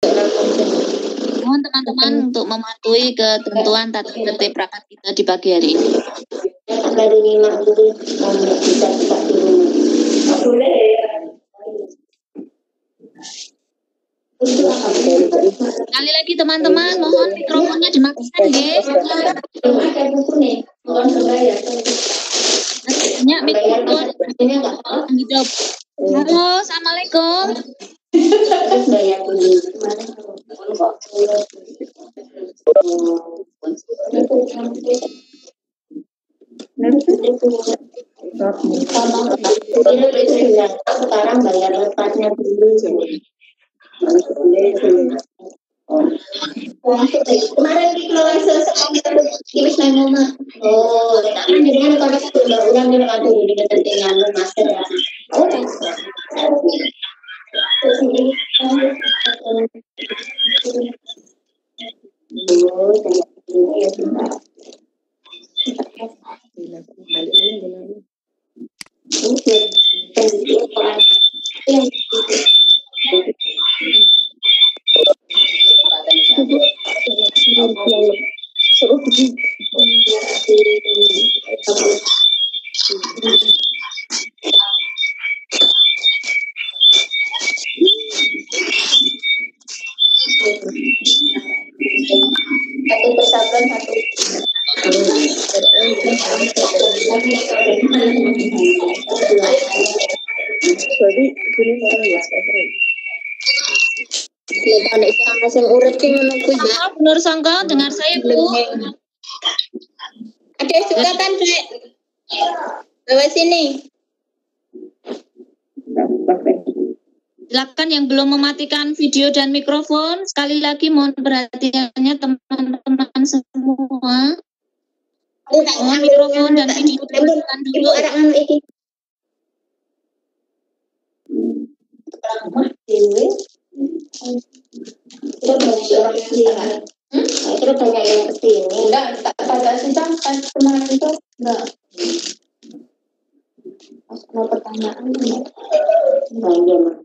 Mohon teman-teman untuk mematuhi ketentuan tata tertib rapat kita di pagi hari ini. Sekali lagi teman-teman, mohon mikrofonnya dimatikan ya. Banyak mikrofon hidup. Halo, assalamualaikum. Sekarang bayar lepasnya dulu. Kemarin di keluar selesai nama. Oh, tapi dengan kalau sudah ulang dia ada di ketentingan master ya. Oh, satu persatuan satu. Jadi gini ya. Nur Sangka, dengar saya Bu. Ada juga kan Dek? Bawa sini. Silakan yang belum mematikan video dan mikrofon, sekali lagi mohon perhatiannya teman-teman semua. Mohon mikrofon dan video dimatikan dulu. Terus banyak yang kesini. Enggak, tak pada sidang kan kemarin itu enggak. Mau pertanyaan enggak? Enggak.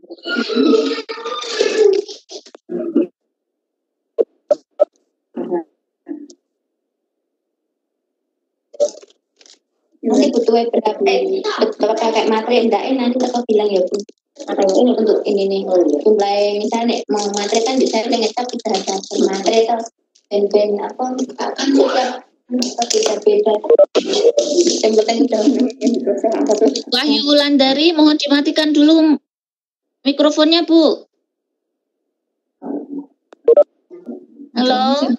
Nanti butuh berapa pakai materi enggak nanti aku bilang ya Bu. Materi ini untuk ini nih. Jumlah misalnya mau materi kan bisa ngecap kita ada materi atau ben apa akan juga beda-beda. Wahyu Wulandari, mohon dimatikan dulu mikrofonnya Bu. Halo.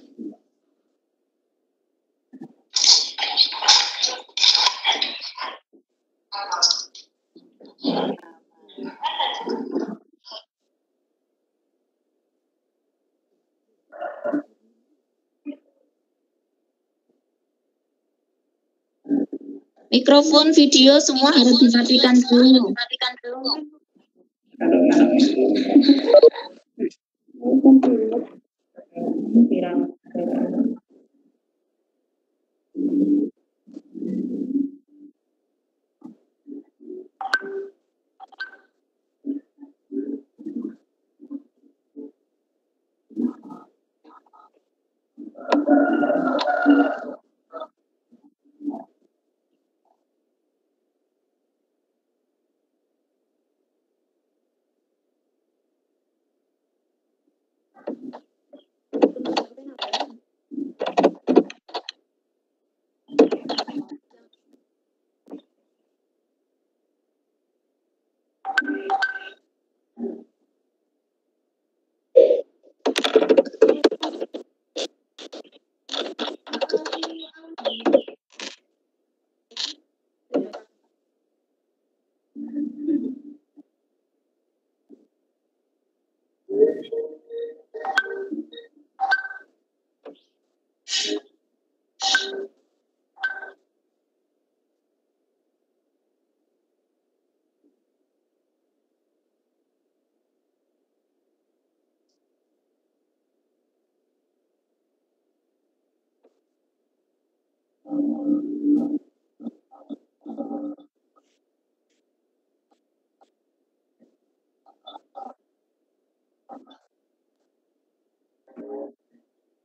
Mikrofon, video semua harus dimatikan dulu.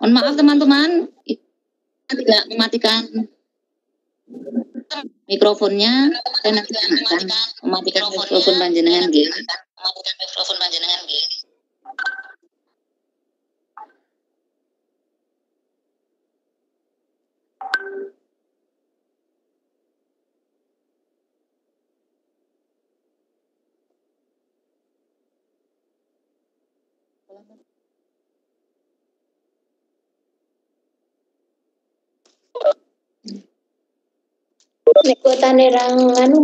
Mohon maaf teman-teman, tidak mematikan mikrofonnya, saya nanti akan mematikan mikrofon panjenengan nggih. Nek kotane rang anu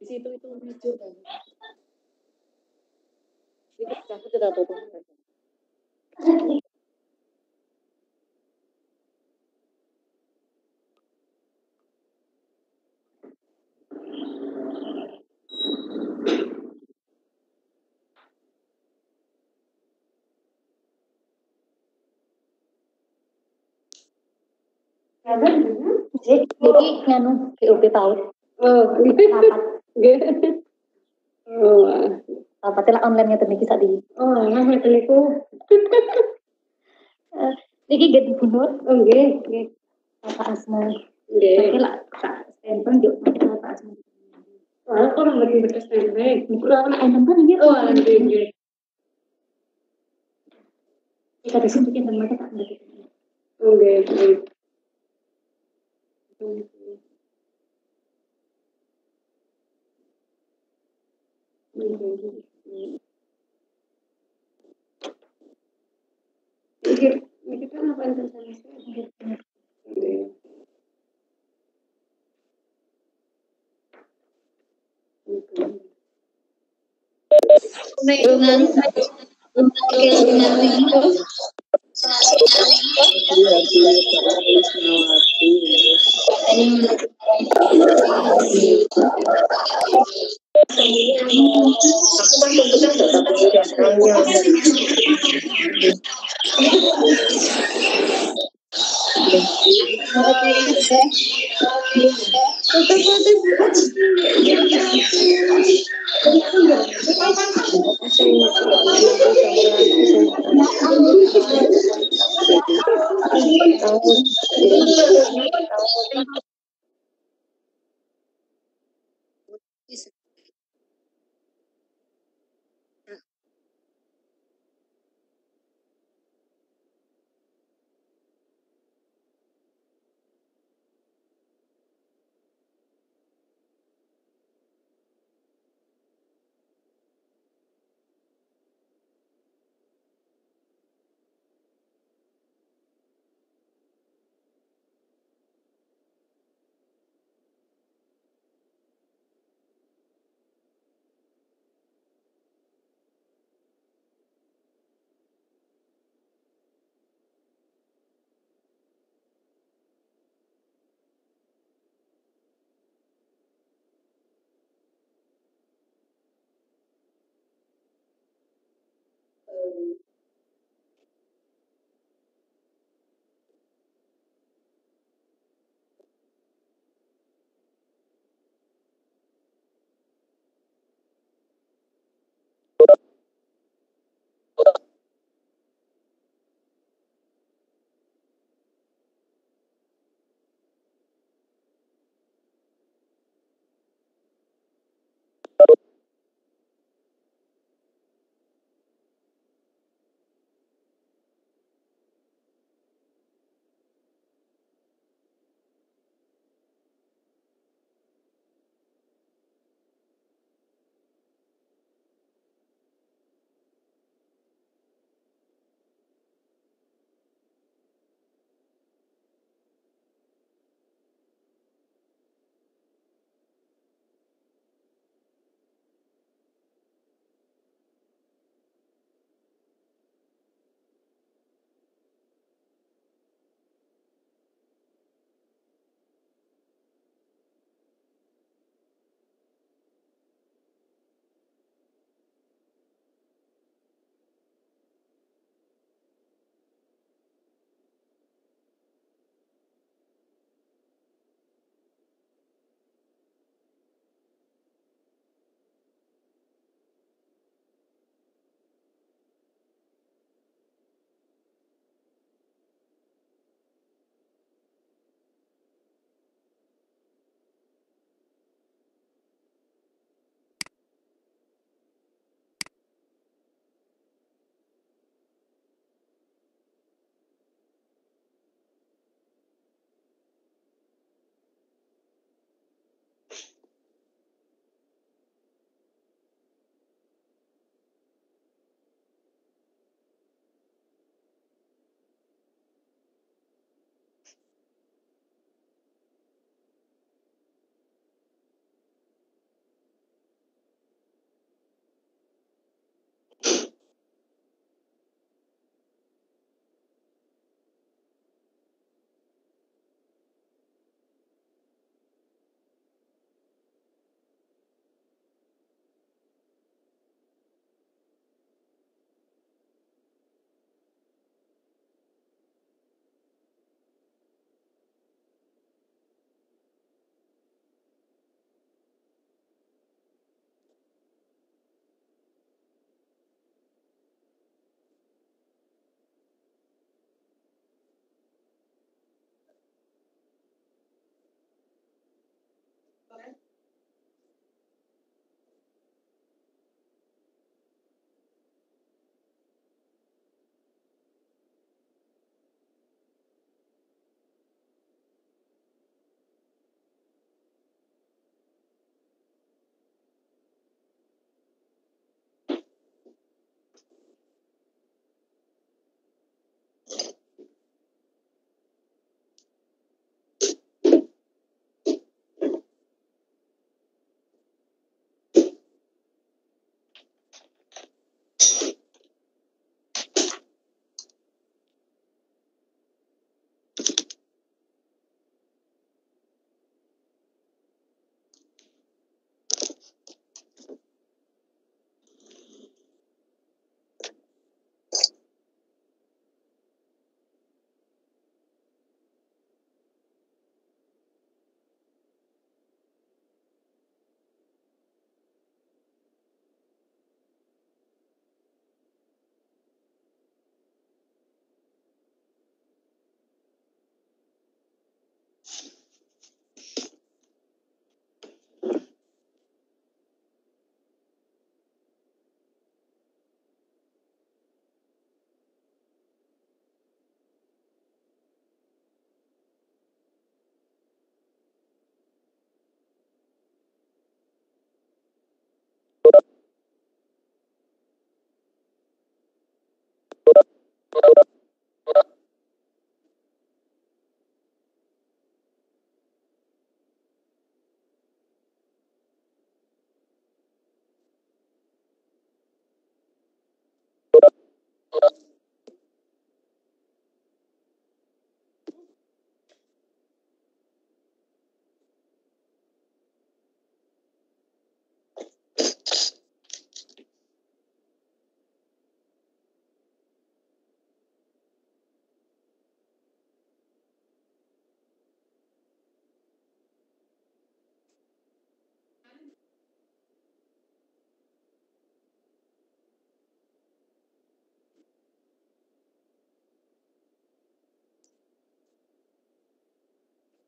Di situ itu hijau kan. Itu aku tidak apa-apa. Jadi nganu GOP PAUD. Oh, Rapat. oh, Rapatnya lah online ngeten iki sak iki. oh, nggak niku. Niki gede bunut. Oh, nggih, nggih. Bapak Asma. Nggih. Tapi lah tak stempel yo Bapak Asma. Oh, kok lagi bekas tempe. Niku lah enem kan iki. Oh, nggih, nggih. Kita di sini bikin teman tak ada. Oh, nggih, nggih. Ini kan apa yang terjadi? Dengan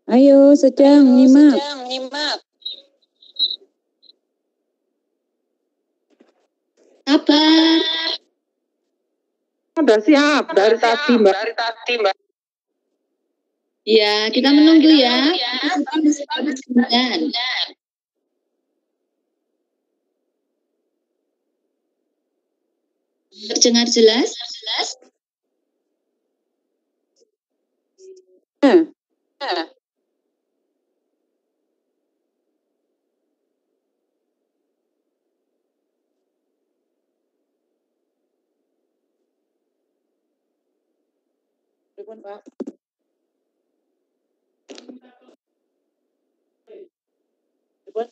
Ayo, sedang nyimak. Sabar. Udah siap dari tadi, Mbak. Ya, kita menunggu ya. Kita masih pada 9. Terdengar jelas? Pripun, Pak? Pripun?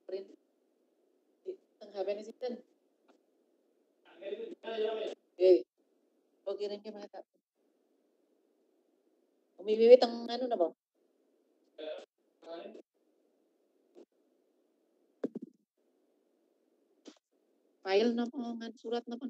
Print teng HP ini sinten? Kirim ke mana? Umi Wiwi teng anu napa? File napa ngan surat napa?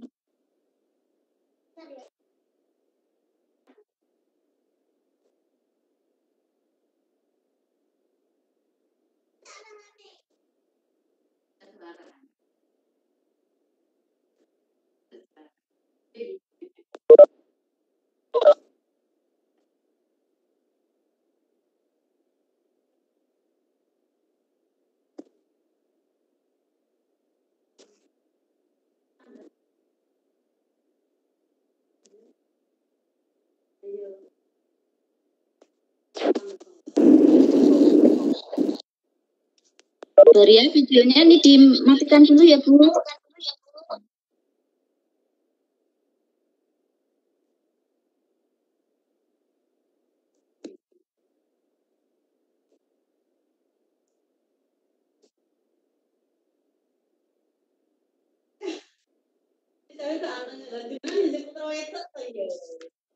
Sabar ya, videonya ini dimatikan dulu ya, Bu.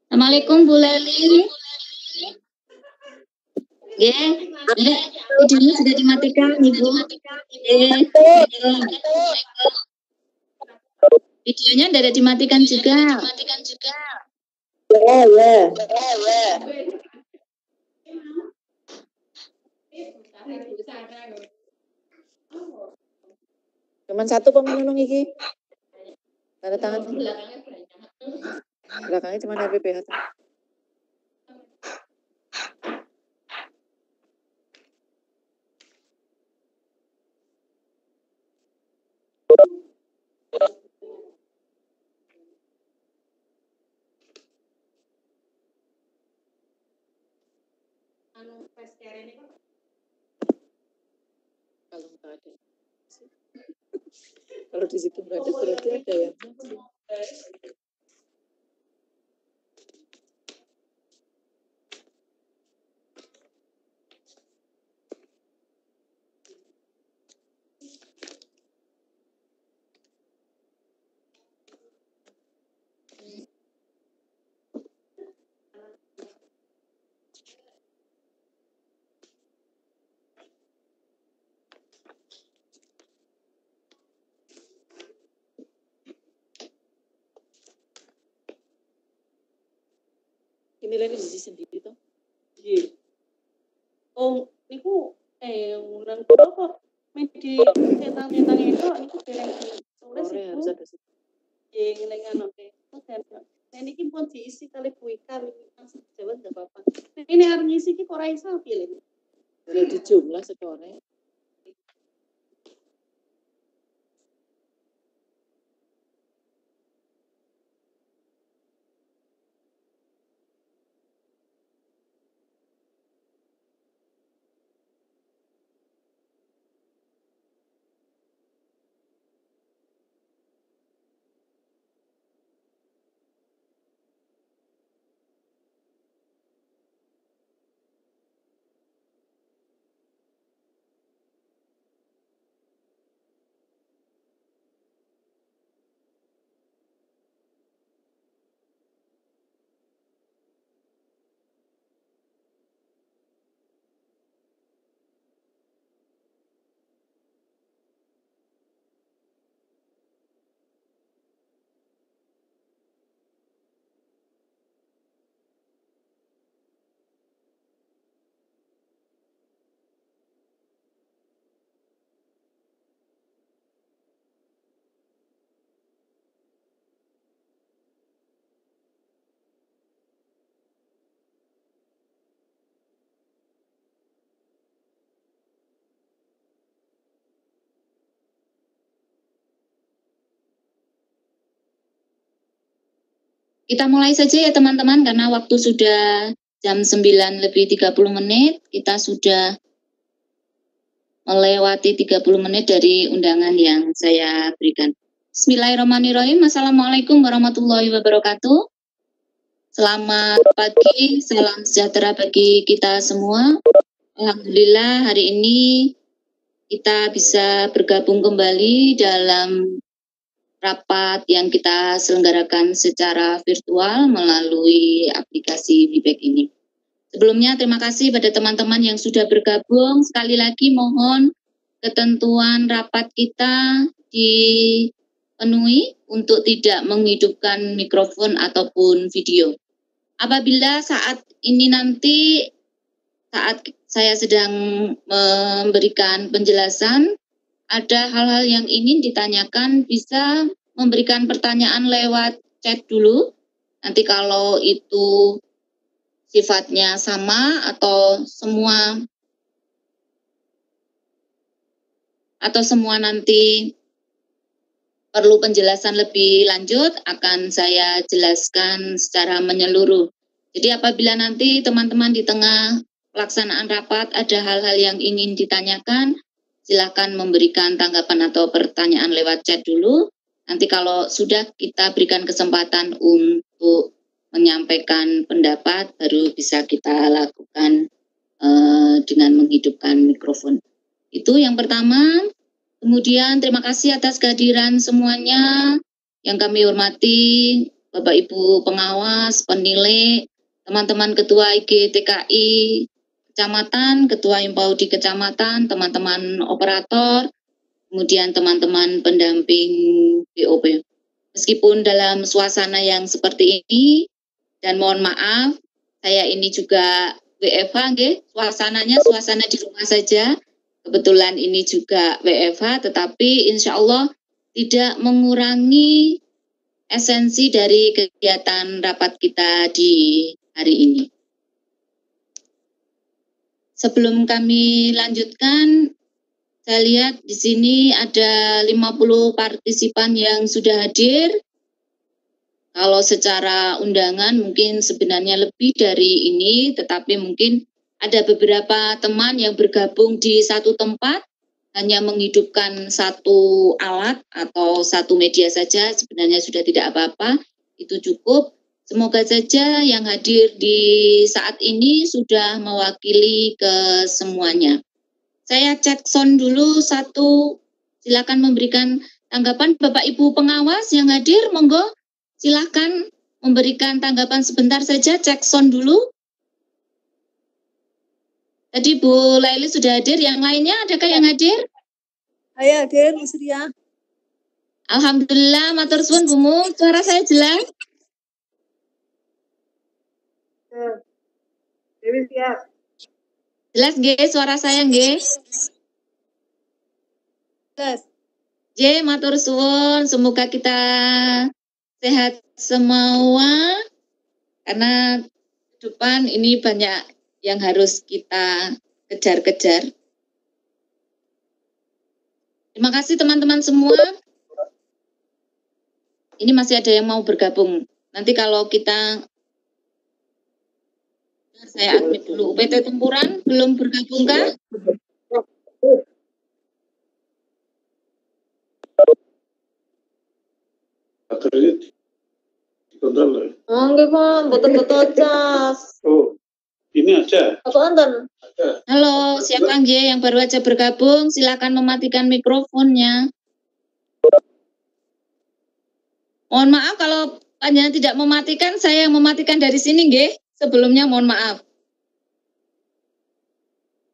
Assalamualaikum Bu Leli. Videonya sudah dimatikan, Ibu. Videonya sudah dimatikan juga. Ya. Cuman satu pemenung iki. Tanda tangan. Belakangnya cuma PPH. Kalau nggak ada. Kalau di situ nggak ada berarti ada ya. Ini lagi di sendiri toh. Iya. Oh, niku urang kula kok di centang-centang itu niku dereng tulis Sore harus ibu. ada sih. Nggih ning anu Nah niki pun diisi kali buika langsung Jawa enggak apa-apa. Ini arep ngisi ki kok ora iso pilih. Udah di jumlah sekore. Kita mulai saja ya teman-teman, karena waktu sudah jam 9:30. Kita sudah melewati 30 menit dari undangan yang saya berikan. Bismillahirrahmanirrahim. Assalamualaikum warahmatullahi wabarakatuh. Selamat pagi, salam sejahtera bagi kita semua. Alhamdulillah hari ini kita bisa bergabung kembali dalam rapat yang kita selenggarakan secara virtual melalui aplikasi Webex ini. Sebelumnya terima kasih pada teman-teman yang sudah bergabung. Sekali lagi mohon ketentuan rapat kita dipenuhi untuk tidak menghidupkan mikrofon ataupun video. Apabila saat ini nanti saat saya sedang memberikan penjelasan, ada hal-hal yang ingin ditanyakan, bisa memberikan pertanyaan lewat chat dulu. Nanti kalau itu sifatnya sama atau semua nanti perlu penjelasan lebih lanjut, akan saya jelaskan secara menyeluruh. Jadi apabila nanti teman-teman di tengah pelaksanaan rapat ada hal-hal yang ingin ditanyakan, silakan memberikan tanggapan atau pertanyaan lewat chat dulu. Nanti kalau sudah kita berikan kesempatan untuk menyampaikan pendapat, baru bisa kita lakukan dengan menghidupkan mikrofon. Itu yang pertama. Kemudian terima kasih atas kehadiran semuanya yang kami hormati, Bapak Ibu pengawas, penilai, teman-teman ketua IG TKI Kecamatan, Ketua Impaudi Kecamatan, teman-teman operator, kemudian teman-teman pendamping BOP. Meskipun dalam suasana yang seperti ini, dan mohon maaf, saya ini juga WFH, suasananya suasana di rumah saja. Kebetulan ini juga WFH, tetapi insya Allah tidak mengurangi esensi dari kegiatan rapat kita di hari ini. Sebelum kami lanjutkan, saya lihat di sini ada 50 partisipan yang sudah hadir. Kalau secara undangan mungkin sebenarnya lebih dari ini, tetapi mungkin ada beberapa teman yang bergabung di satu tempat, hanya menghidupkan satu alat atau satu media saja, sebenarnya sudah tidak apa-apa, itu cukup. Semoga saja yang hadir di saat ini sudah mewakili ke semuanya. Saya cek sound dulu satu, silakan memberikan tanggapan. Bapak Ibu pengawas yang hadir, monggo silakan memberikan tanggapan sebentar saja, cek sound dulu. Tadi Bu Laili sudah hadir, yang lainnya adakah yang hadir? Saya hadir, Bu Surya. Alhamdulillah, matur suwun Bu Mu, suara saya jelas? Dewi siap. Jelas nggih suara saya nggih? Jelas. J, matur suwun, semoga kita sehat semua, karena ke depan ini banyak yang harus kita kejar-kejar. Terima kasih teman-teman semua. Ini masih ada yang mau bergabung. Nanti kalau kita, saya admit dulu. UPT Tempuran belum bergabung kah? Oh, nggih, Pak, betul-betul cas. Oh, ini aja. Apa anten? Halo, siapa nggih yang baru aja bergabung? Silakan mematikan mikrofonnya. Mohon maaf kalau panjenengan tidak mematikan, saya yang mematikan dari sini nggih. Sebelumnya mohon maaf.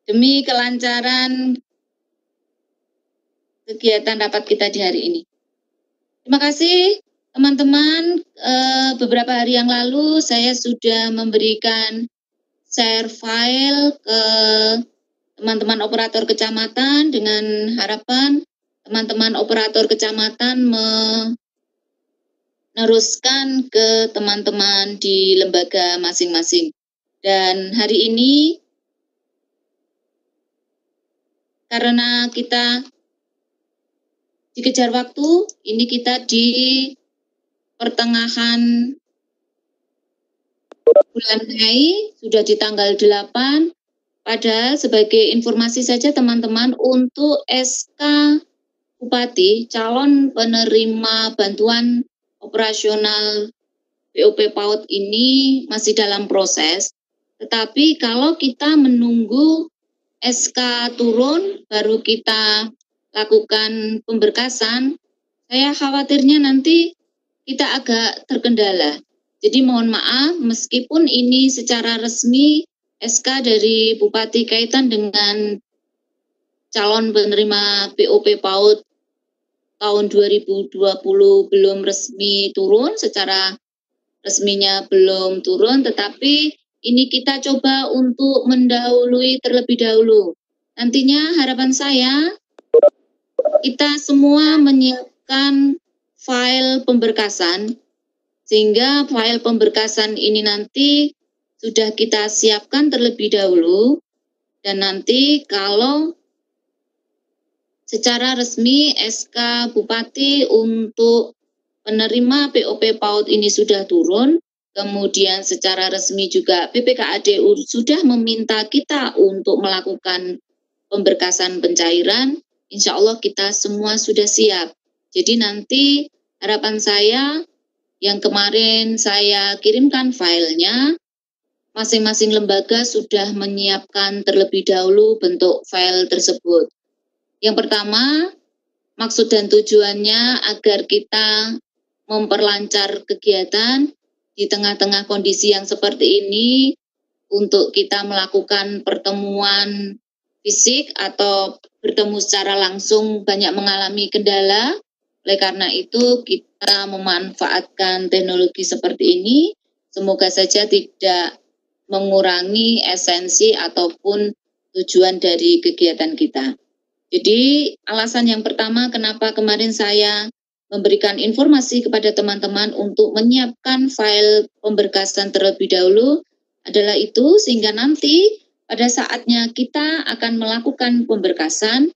Demi kelancaran kegiatan rapat kita di hari ini. Terima kasih teman-teman. Beberapa hari yang lalu saya sudah memberikan share file ke teman-teman operator kecamatan dengan harapan teman-teman operator kecamatan meneruskan ke teman-teman di lembaga masing-masing. Dan hari ini karena kita dikejar waktu, ini kita di pertengahan bulan Mei sudah di tanggal 8. Padahal sebagai informasi saja teman-teman, untuk SK Bupati calon penerima bantuan operasional BOP PAUD ini masih dalam proses. Tetapi kalau kita menunggu SK turun baru kita lakukan pemberkasan, saya khawatirnya nanti kita agak terkendala. Jadi mohon maaf, meskipun ini secara resmi SK dari Bupati kaitan dengan calon penerima BOP PAUD tahun 2020 belum resmi turun, secara resminya belum turun, tetapi ini kita coba untuk mendahului terlebih dahulu. Nantinya harapan saya kita semua menyiapkan file pemberkasan, sehingga file pemberkasan ini nanti sudah kita siapkan terlebih dahulu, dan nanti kalau secara resmi SK Bupati untuk penerima BOP PAUD ini sudah turun, kemudian secara resmi juga BPKADU sudah meminta kita untuk melakukan pemberkasan pencairan, insya Allah kita semua sudah siap. Jadi nanti harapan saya yang kemarin saya kirimkan filenya, masing-masing lembaga sudah menyiapkan terlebih dahulu bentuk file tersebut. Yang pertama, maksud dan tujuannya agar kita memperlancar kegiatan di tengah-tengah kondisi yang seperti ini, untuk kita melakukan pertemuan fisik atau bertemu secara langsung banyak mengalami kendala. Oleh karena itu kita memanfaatkan teknologi seperti ini, semoga saja tidak mengurangi esensi ataupun tujuan dari kegiatan kita. Jadi alasan yang pertama kenapa kemarin saya memberikan informasi kepada teman-teman untuk menyiapkan file pemberkasan terlebih dahulu adalah itu, sehingga nanti pada saatnya kita akan melakukan pemberkasan,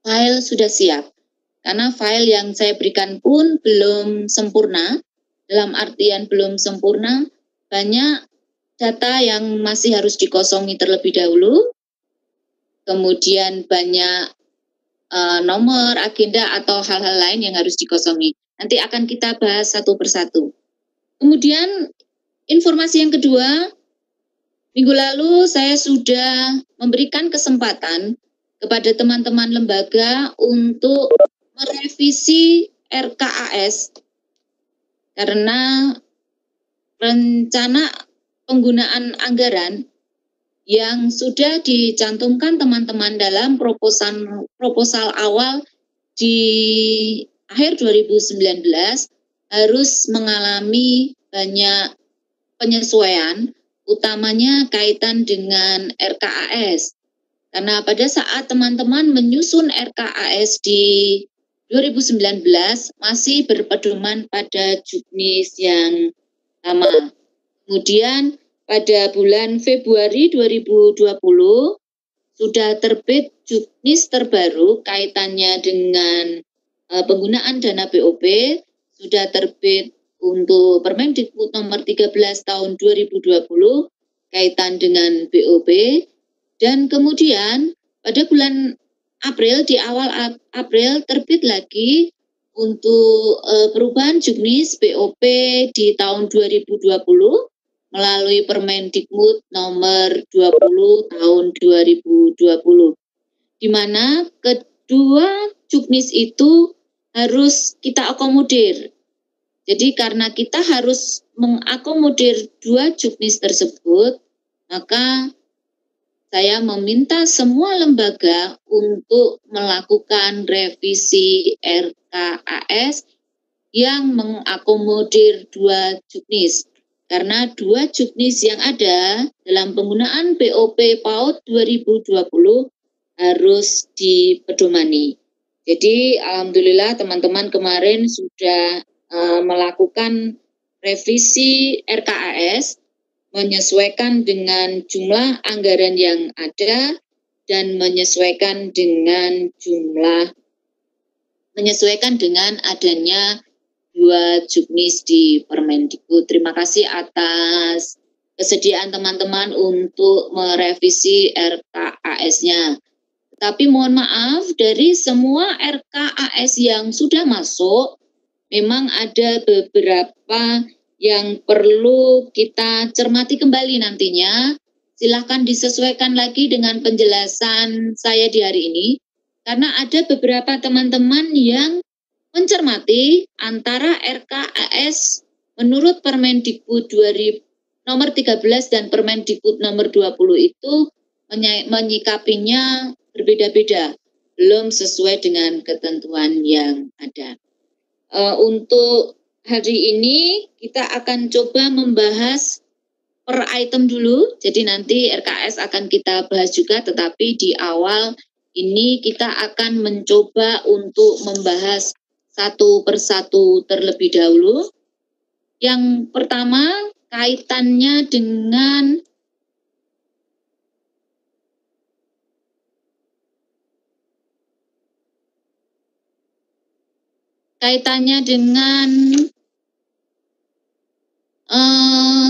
file sudah siap. Karena file yang saya berikan pun belum sempurna, dalam artian belum sempurna, banyak data yang masih harus dikosongi terlebih dahulu, kemudian banyak nomor, agenda, atau hal-hal lain yang harus dikosongi. Nanti akan kita bahas satu persatu. Kemudian informasi yang kedua, minggu lalu saya sudah memberikan kesempatan kepada teman-teman lembaga untuk merevisi RKAS karena rencana penggunaan anggaran yang sudah dicantumkan teman-teman dalam proposal awal di akhir 2019 harus mengalami banyak penyesuaian, utamanya kaitan dengan RKAS. Karena pada saat teman-teman menyusun RKAS di 2019 masih berpedoman pada juknis yang sama. Kemudian pada bulan Februari 2020 sudah terbit juknis terbaru kaitannya dengan penggunaan dana BOP, sudah terbit untuk Permendikbud nomor 13 tahun 2020 kaitan dengan BOP, dan kemudian pada bulan April, di awal April terbit lagi untuk perubahan juknis BOP di tahun 2020 melalui Permendikbud nomor 20 tahun 2020, di mana kedua juknis itu harus kita akomodir. Jadi karena kita harus mengakomodir dua juknis tersebut, maka saya meminta semua lembaga untuk melakukan revisi RKAS yang mengakomodir dua juknis. Karena dua juknis yang ada dalam penggunaan BOP PAUD 2020 harus dipedomani. Jadi alhamdulillah teman-teman kemarin sudah melakukan revisi RKAS, menyesuaikan dengan jumlah anggaran yang ada dan menyesuaikan dengan adanya 2 Juknis di Permendikbud. Terima kasih atas kesediaan teman-teman untuk merevisi RKAS-nya. Tapi mohon maaf, dari semua RKAS yang sudah masuk, memang ada beberapa yang perlu kita cermati kembali nantinya. Silahkan disesuaikan lagi dengan penjelasan saya di hari ini, karena ada beberapa teman-teman yang mencermati antara RKAS menurut Permendikbud nomor 13 dan Permendikbud nomor 20 itu menyikapinya berbeda-beda, belum sesuai dengan ketentuan yang ada. Untuk hari ini kita akan coba membahas per item dulu, jadi nanti RKS akan kita bahas juga, tetapi di awal ini kita akan mencoba untuk membahas satu persatu terlebih dahulu. Yang pertama kaitannya dengan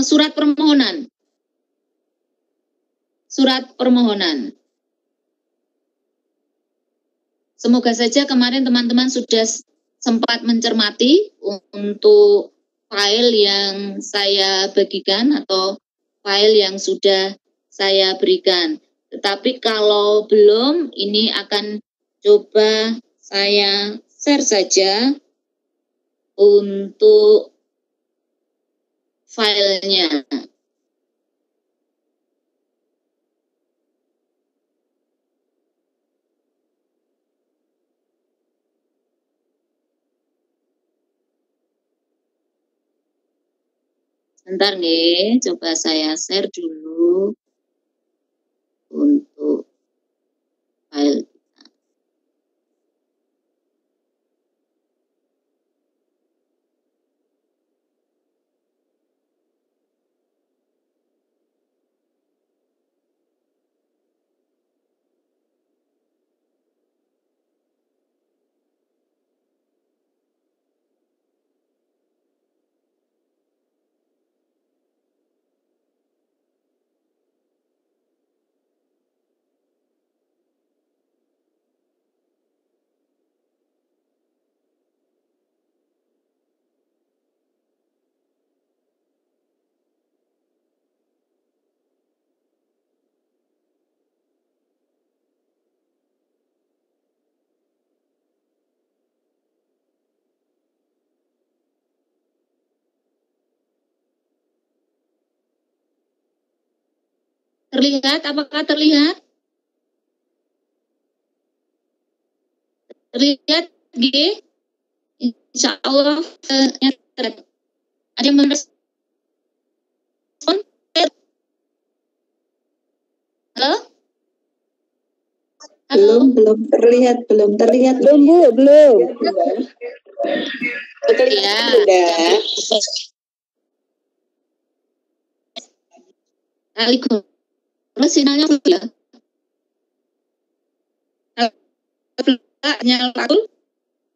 surat permohonan. Surat permohonan. Semoga saja kemarin teman-teman sudah sempat mencermati untuk file yang saya bagikan atau file yang sudah saya berikan. Tetapi kalau belum, ini akan coba saya share saja untuk filenya. Sebentar nih, coba saya share dulu untuk file. Terlihat? Apakah terlihat? Terlihat, G? Insya Allah terlihat. Ada yang merespon? Halo? Halo? Belum terlihat. Belum, Bu, belum. Ya. Terus sinyalnya full ya? Nyala.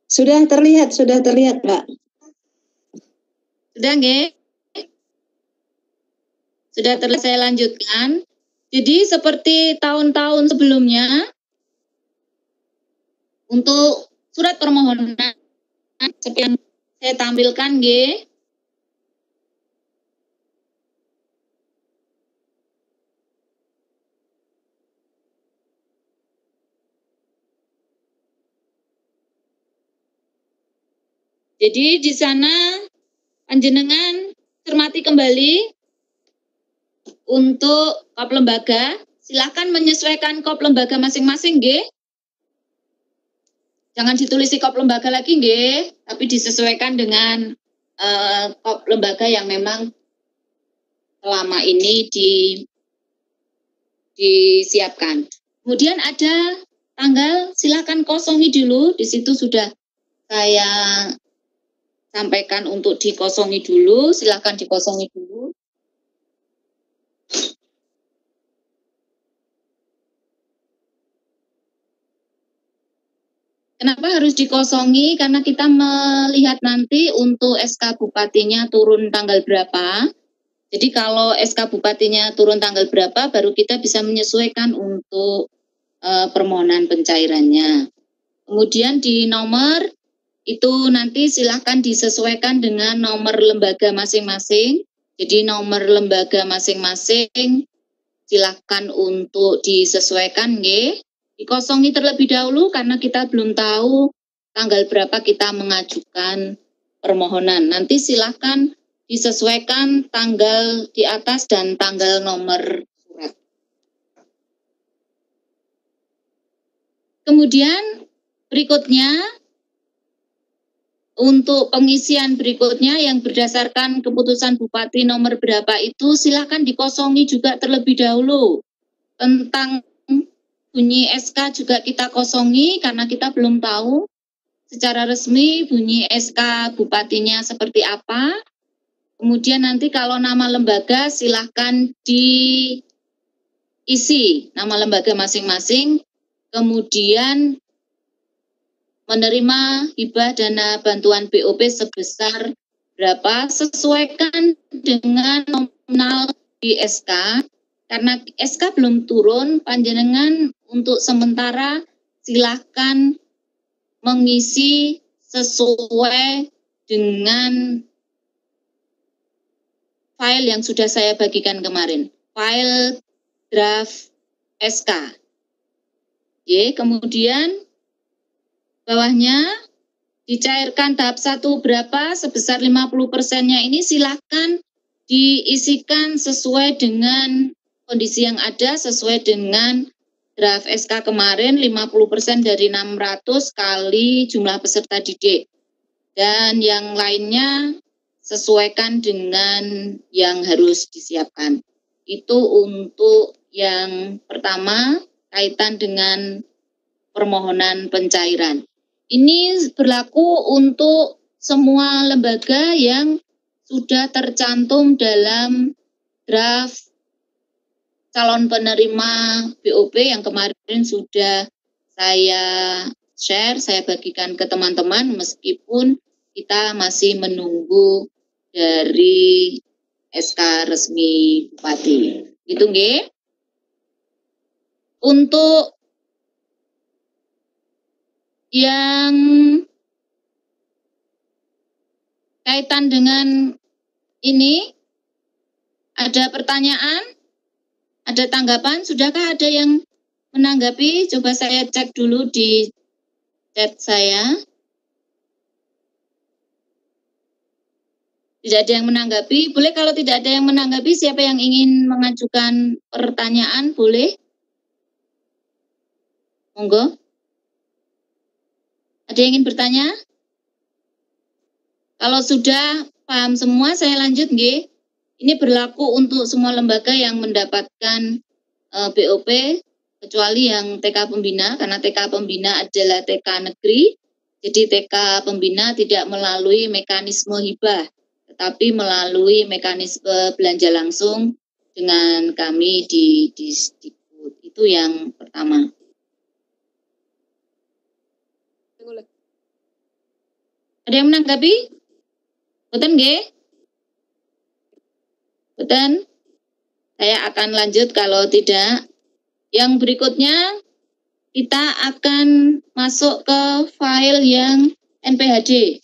Sudah terlihat, Mbak. Sudah nggih? Sudah terlihat, saya lanjutkan. Jadi seperti tahun-tahun sebelumnya, untuk surat permohonan seperti yang saya tampilkan nggih. Jadi di sana panjenengan cermati kembali untuk kop lembaga, silakan menyesuaikan kop lembaga masing-masing nggih. Jangan ditulis di kop lembaga lagi nggih, tapi disesuaikan dengan kop lembaga yang memang selama ini disiapkan. Kemudian ada tanggal, silakan kosongi dulu, di situ sudah saya sampaikan untuk dikosongi dulu, silakan dikosongi dulu. Kenapa harus dikosongi? Karena kita melihat nanti untuk SK Bupatinya turun tanggal berapa. Jadi kalau SK Bupatinya turun tanggal berapa, baru kita bisa menyesuaikan untuk permohonan pencairannya. Kemudian di nomor itu nanti silahkan disesuaikan dengan nomor lembaga masing-masing. Jadi nomor lembaga masing-masing silahkan untuk disesuaikan, nggih. Dikosongi terlebih dahulu karena kita belum tahu tanggal berapa kita mengajukan permohonan. Nanti silahkan disesuaikan tanggal di atas dan tanggal nomor surat. Kemudian berikutnya, untuk pengisian berikutnya yang berdasarkan keputusan Bupati nomor berapa itu silahkan dikosongi juga terlebih dahulu. Tentang bunyi SK juga kita kosongi karena kita belum tahu secara resmi bunyi SK Bupatinya seperti apa. Kemudian nanti kalau nama lembaga silahkan diisi nama lembaga masing-masing. Kemudian menerima hibah dana bantuan BOP sebesar berapa, sesuaikan dengan nominal di SK. Karena SK belum turun, panjenengan untuk sementara silahkan mengisi sesuai dengan file yang sudah saya bagikan kemarin, file draft SK. Kemudian bawahnya dicairkan tahap 1 berapa, sebesar 50%-nya ini silahkan diisikan sesuai dengan kondisi yang ada, sesuai dengan draft SK kemarin, 50% dari 600 kali jumlah peserta didik. Dan yang lainnya sesuaikan dengan yang harus disiapkan. Itu untuk yang pertama kaitan dengan permohonan pencairan. Ini berlaku untuk semua lembaga yang sudah tercantum dalam draft calon penerima BOP yang kemarin sudah saya share, saya bagikan ke teman-teman meskipun kita masih menunggu dari SK resmi Bupati. Gitu nggih. Untuk yang kaitan dengan ini, ada pertanyaan? Ada tanggapan? Sudahkah ada yang menanggapi? Coba saya cek dulu di chat saya. Tidak ada yang menanggapi. Boleh kalau tidak ada yang menanggapi, siapa yang ingin mengajukan pertanyaan? Boleh? Monggo. Ada yang ingin bertanya? Kalau sudah paham semua, saya lanjut, nggih. Ini berlaku untuk semua lembaga yang mendapatkan BOP, kecuali yang TK Pembina, karena TK Pembina adalah TK negeri, jadi TK Pembina tidak melalui mekanisme hibah, tetapi melalui mekanisme belanja langsung dengan kami di Disdikbud. Itu yang pertama. Ada yang menanggapi? Betul nggih? Betul? Saya akan lanjut kalau tidak. Yang berikutnya kita akan masuk ke file yang NPHD.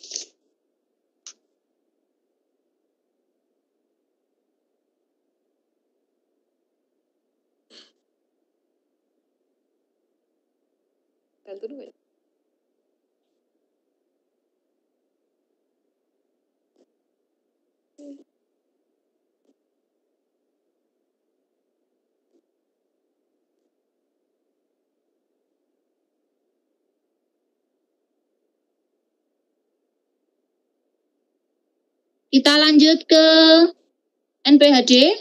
Kita lanjut ke NPHD.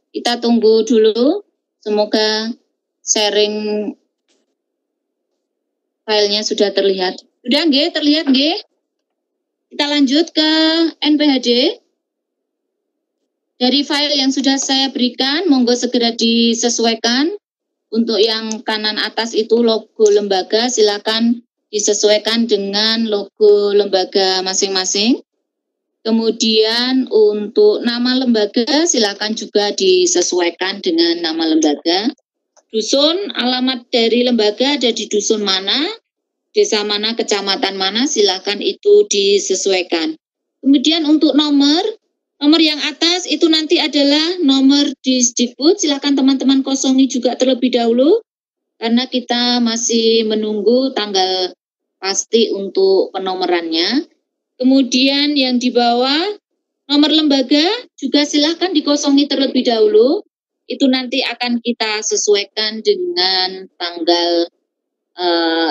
Kita tunggu dulu. Semoga sharing filenya sudah terlihat. Sudah nggih, terlihat nggih? Kita lanjut ke NPHD. Dari file yang sudah saya berikan, monggo segera disesuaikan Untuk yang kanan atas itu logo lembaga, silakan disesuaikan dengan logo lembaga masing-masing. Kemudian untuk nama lembaga silakan juga disesuaikan dengan nama lembaga. Dusun, alamat dari lembaga ada di dusun mana, desa mana, kecamatan mana, silakan itu disesuaikan. Kemudian untuk nomor yang atas itu nanti adalah nomor Disdikbud, silakan teman-teman kosongi juga terlebih dahulu, karena kita masih menunggu tanggal pasti untuk penomorannya. Kemudian yang di bawah, nomor lembaga juga silakan dikosongi terlebih dahulu, itu nanti akan kita sesuaikan dengan tanggal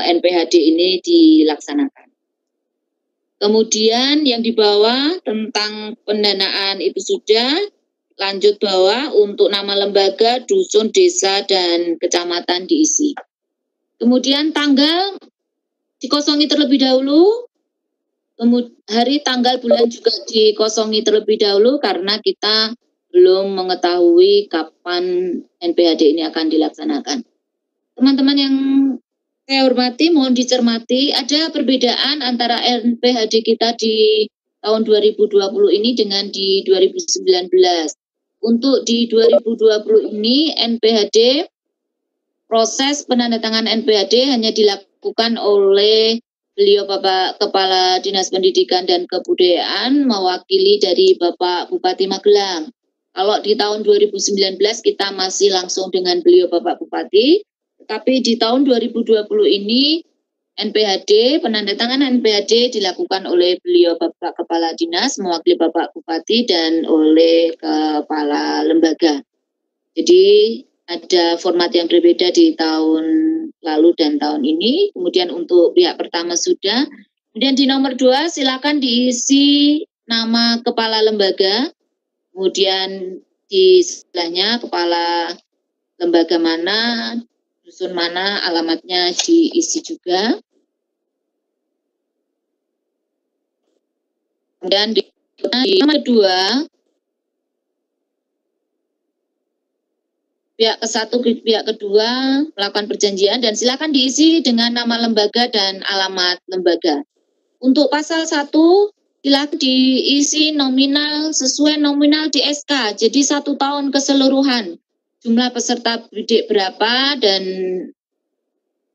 NPHD ini dilaksanakan. Kemudian yang di bawah tentang pendanaan itu sudah, lanjut bawah untuk nama lembaga, dusun, desa, dan kecamatan diisi. Kemudian tanggal dikosongi terlebih dahulu, hari, tanggal, bulan juga dikosongi terlebih dahulu karena kita belum mengetahui kapan NPHD ini akan dilaksanakan. Teman-teman yang saya hormati, mohon dicermati, ada perbedaan antara NPHD kita di tahun 2020 ini dengan di 2019. Untuk di 2020 ini NPHD, proses penandatangan NPHD hanya dilakukan oleh beliau Bapak Kepala Dinas Pendidikan dan Kebudayaan mewakili dari Bapak Bupati Magelang. Kalau di tahun 2019 kita masih langsung dengan beliau Bapak Bupati. Tapi di tahun 2020 ini NPHD, penandatangan NPHD dilakukan oleh beliau Bapak Kepala Dinas mewakili Bapak Bupati dan oleh Kepala Lembaga. Jadi ada format yang berbeda di tahun lalu dan tahun ini. Kemudian untuk pihak pertama sudah. Kemudian di nomor 2 silakan diisi nama Kepala Lembaga. Kemudian di sebelahnya Kepala Lembaga mana, dusun mana, alamatnya diisi juga. Kemudian di nomor 2, pihak ke-1, pihak kedua melakukan perjanjian dan silakan diisi dengan nama lembaga dan alamat lembaga. Untuk pasal 1, silakan diisi nominal sesuai nominal di SK, jadi 1 tahun keseluruhan. Jumlah peserta didik berapa dan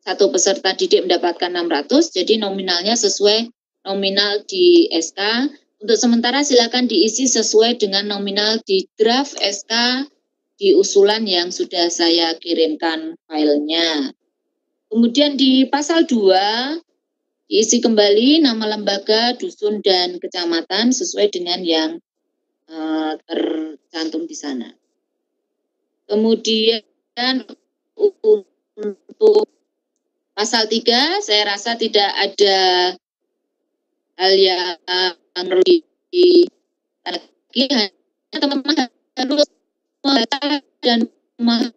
satu peserta didik mendapatkan 600, jadi nominalnya sesuai nominal di SK. Untuk sementara silakan diisi sesuai dengan nominal di draft SK di usulan yang sudah saya kirimkan filenya. Kemudian di pasal 2, diisi kembali nama lembaga, dusun, dan kecamatan sesuai dengan yang tercantum di sana. Kemudian untuk pasal 3, saya rasa tidak ada hal yang perlu lagi, hanya teman-teman harus membaca dan memahami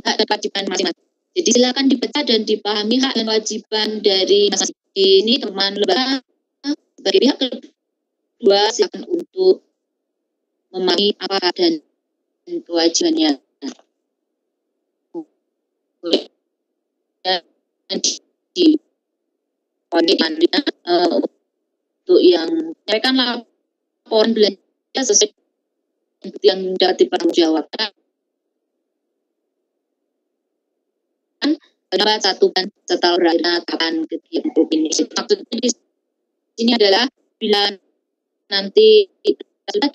hak dan kewajiban masing-masing. Jadi silakan dibaca dan dipahami hak dan kewajiban dari masing-masing. Ini teman lembaga sebagai pihak kedua silakan untuk memahami apa hak dan kewajibannya. Dan di untuk yang mereka laporan belanja sesuai yang dapat dipertanggungjawabkan dapat 1 bulan setelah kapan kegiatan ini. Maksudnya di sini adalah bila nanti sudah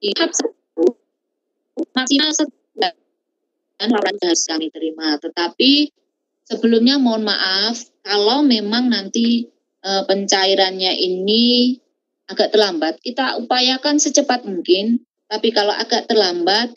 di tahap 1 maksimal sebulan laporan harus kami terima. Tetapi sebelumnya mohon maaf kalau memang nanti pencairannya ini agak terlambat, kita upayakan secepat mungkin. Tapi kalau agak terlambat,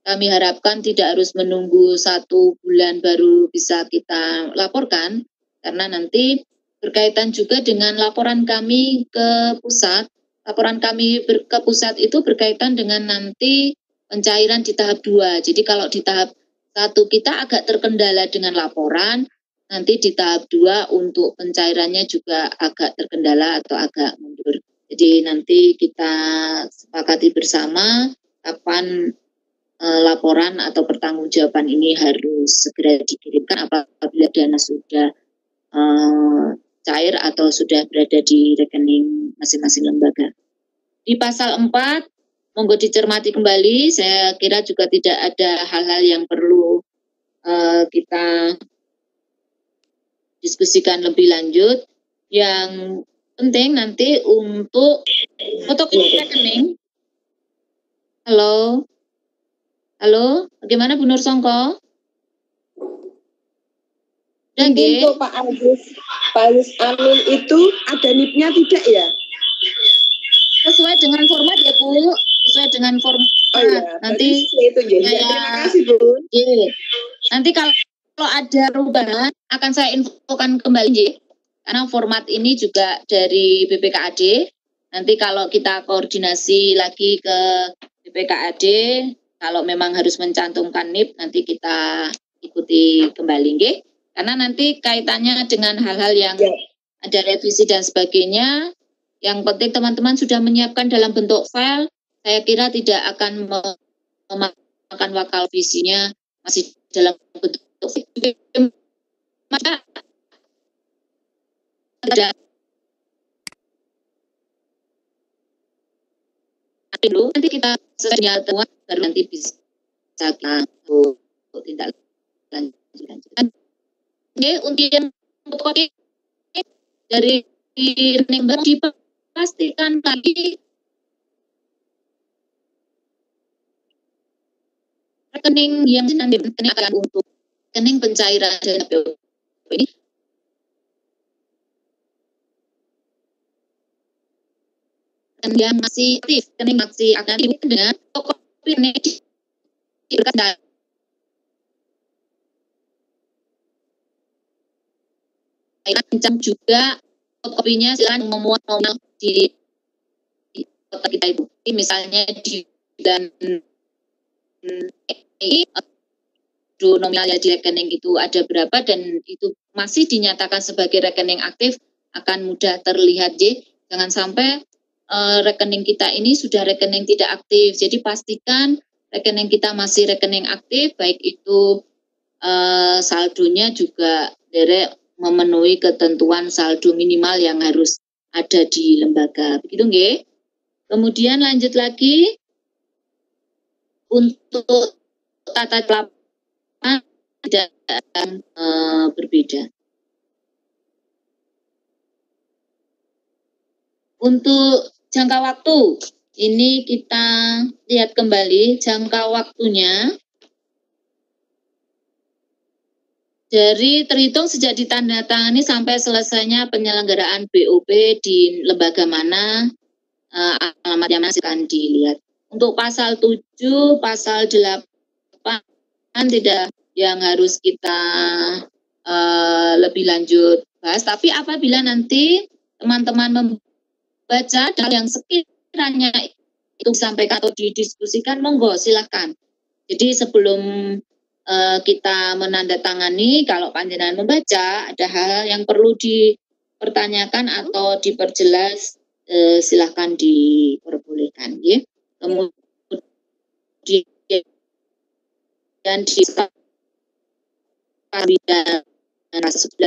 kami harapkan tidak harus menunggu 1 bulan baru bisa kita laporkan, karena nanti berkaitan juga dengan laporan kami ke pusat. Laporan kami ke pusat itu berkaitan dengan nanti pencairan di tahap 2. Jadi kalau di tahap 1 kita agak terkendala dengan laporan, nanti di tahap 2 untuk pencairannya juga agak terkendala atau agak mundur. Jadi Jadi nanti kita sepakati bersama kapan laporan atau pertanggungjawaban ini harus segera dikirimkan apabila dana sudah cair atau sudah berada di rekening masing-masing lembaga. Di pasal 4, monggo dicermati kembali, saya kira juga tidak ada hal-hal yang perlu kita diskusikan lebih lanjut. Yang penting nanti untuk fotokopi rekening. Halo, bagaimana Bu Nur Songko? Dan Untuk Pak Agus Amin itu ada NIP-nya tidak ya? Sesuai dengan format ya Bu, sesuai dengan format. Oh iya, nanti itu ya. Terima kasih Bu. Nanti kalau ada perubahan akan saya infokan kembali J. Karena format ini juga dari BPKAD. Nanti kalau kita koordinasi lagi ke BPKAD, kalau memang harus mencantumkan NIP, nanti kita ikuti kembali, nggih. Karena nanti kaitannya dengan hal-hal yang ada revisi dan sebagainya. Yang penting teman-teman sudah menyiapkan dalam bentuk file. Saya kira tidak akan memakan waktu visinya masih dalam bentuk maka ada dulu nanti kita selesai temuan baru nanti bisa kita tindak lanjut. Oke, undian fotokopi dari rekening bank dipastikan lagi rekening yang nanti akan untuk rekening pencairan dana BOP ini dan yang masih aktif, rekening masih aktif dengan fotokopi ini berkas dan juga fotokopinya silakan memuat nominal di kota kita itu. Misalnya di dan nominalnya di rekening itu ada berapa dan itu masih dinyatakan sebagai rekening aktif akan mudah terlihat J. Jangan sampai rekening kita ini sudah rekening tidak aktif. Jadi pastikan rekening kita masih rekening aktif, baik itu saldonya juga memenuhi ketentuan saldo minimal yang harus ada di lembaga. Begitu nggih? Kemudian lanjut lagi untuk tata lapangan tidak berbeda. Untuk jangka waktu, ini kita lihat kembali jangka waktunya. Dari terhitung sejak ditandatangani sampai selesainya penyelenggaraan BOP di lembaga mana, alamat yang masih akan dilihat. Untuk pasal 7, pasal 8 tidak yang harus kita lebih lanjut bahas. Tapi apabila nanti teman-teman membaca dan yang sekiranya itu disampaikan atau didiskusikan, monggo silahkan. Jadi sebelum kita menandatangani, kalau panjenengan membaca ada hal yang perlu dipertanyakan atau diperjelas, silahkan diperbolehkan ya. Kemudian di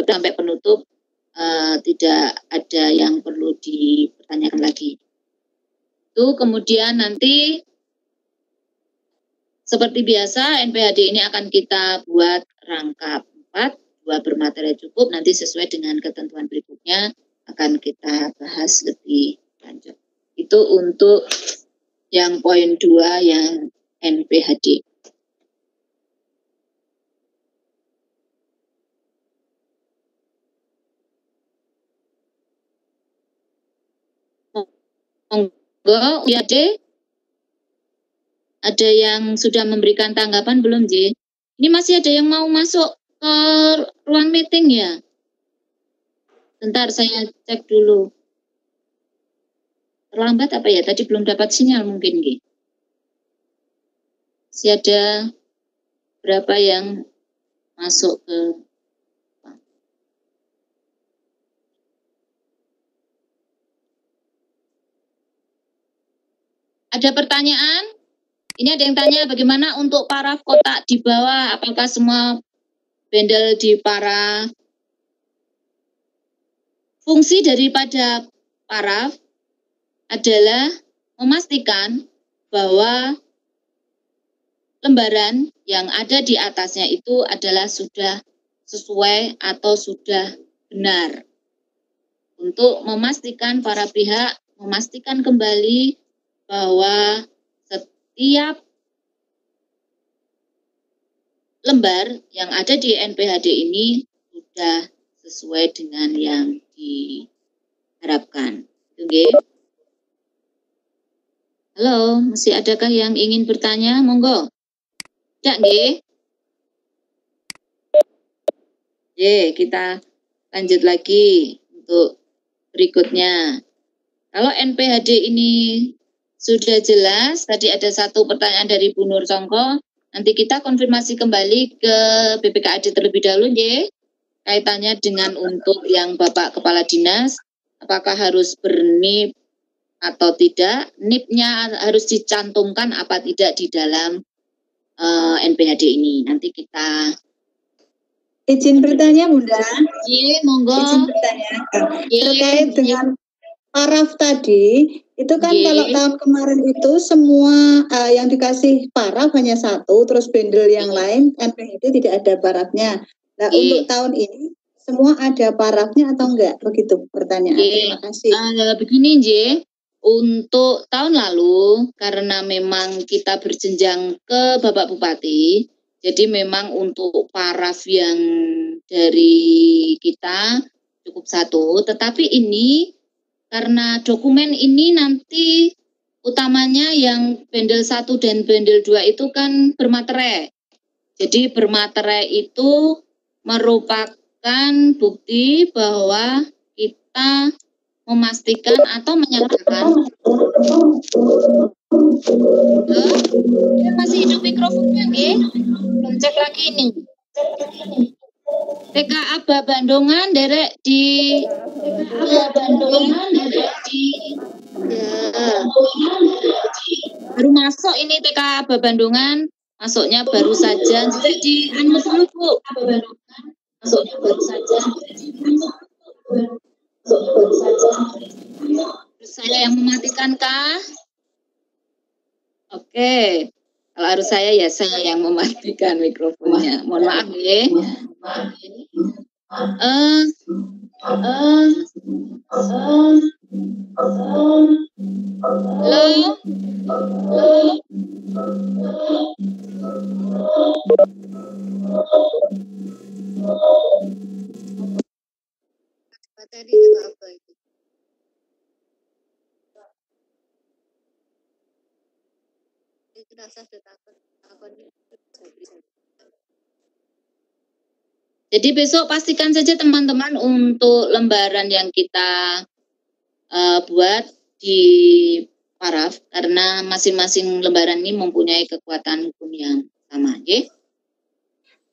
sampai penutup tidak ada yang perlu dipertanyakan lagi. Itu kemudian nanti seperti biasa, NPHD ini akan kita buat rangkap 4, 2 bermateri cukup, nanti sesuai dengan ketentuan berikutnya akan kita bahas lebih lanjut. Itu untuk yang poin 2 yang NPHD. Monggo, UIAD. Ada yang sudah memberikan tanggapan belum, J? Ini masih ada yang mau masuk ke ruang meeting ya? Bentar, saya cek dulu. Terlambat apa ya? Tadi belum dapat sinyal mungkin, J. Masih ada berapa yang masuk ke... Ada pertanyaan? Ini ada yang tanya bagaimana untuk paraf kotak di bawah, apakah semua bendel di paraf? Fungsi daripada paraf adalah memastikan bahwa lembaran yang ada di atasnya itu adalah sudah sesuai atau sudah benar. Untuk memastikan para pihak memastikan kembali bahwa setiap lembar yang ada di NPHD ini sudah sesuai dengan yang diharapkan. Oke. Halo, masih adakah yang ingin bertanya? Monggo. Tidak, nggih? Oke, kita lanjut lagi untuk berikutnya. Kalau NPHD ini sudah jelas, tadi ada satu pertanyaan dari Bu Nur Songko, nanti kita konfirmasi kembali ke BPKAD terlebih dahulu, nggih. Kaitannya dengan untuk yang Bapak Kepala Dinas, apakah harus bernip atau tidak, NIP-nya harus dicantumkan apa tidak di dalam NPHD ini. Nanti kita izin bertanya, Bunda. Iya, monggo. Izin bertanya. Terkait dengan paraf tadi, itu kan kalau tahun kemarin itu semua yang dikasih paraf hanya satu, terus bendel yang lain NPHD tidak ada parafnya. Nah, untuk tahun ini semua ada parafnya atau enggak? Begitu pertanyaan. Terima kasih. Begini, Nje. Untuk tahun lalu, karena memang kita berjenjang ke Bapak Bupati, jadi memang untuk paraf yang dari kita cukup satu, tetapi ini karena dokumen ini nanti utamanya yang bendel 1 dan bendel 2 itu kan bermaterai. Jadi bermaterai itu merupakan bukti bahwa kita memastikan atau menyatakan masih hidup mikrofonnya, nggih? Belum cek lagi ini. TKA Bandungan derek di baru masuk ini TKA Bandungan, masuknya baru saja. Jadi anu dulu, Bu. Masuknya baru saja. Saya yang mematikan kah? Oke. Kalau harus saya ya saya yang mematikan mikrofonnya. Mohon maaf ya. Halo. Tadi apa itu? Jadi besok pastikan saja teman-teman untuk lembaran yang kita buat di paraf karena masing-masing lembaran ini mempunyai kekuatan hukum yang sama, ya?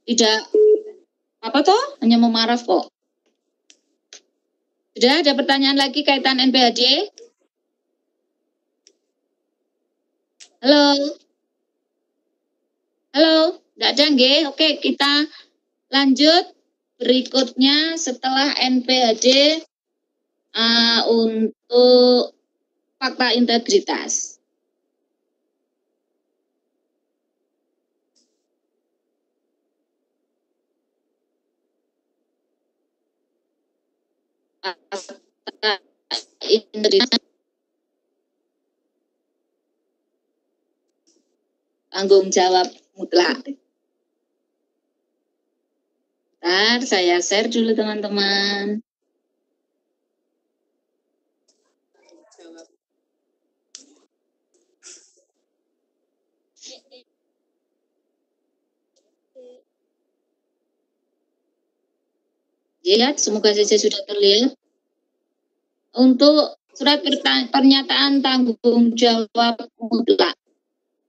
Tidak apa toh, hanya memaraf kok. Sudah ada pertanyaan lagi kaitan NPHD? Halo? Halo? Tidak ada, nggih? Oke, kita lanjut. Berikutnya setelah NPHD untuk fakta integritas. Tanggung jawab mutlak. Bentar, saya share dulu teman-teman. Lihat, semoga saja sudah terlihat. Untuk surat pernyataan tanggung jawab mutlak.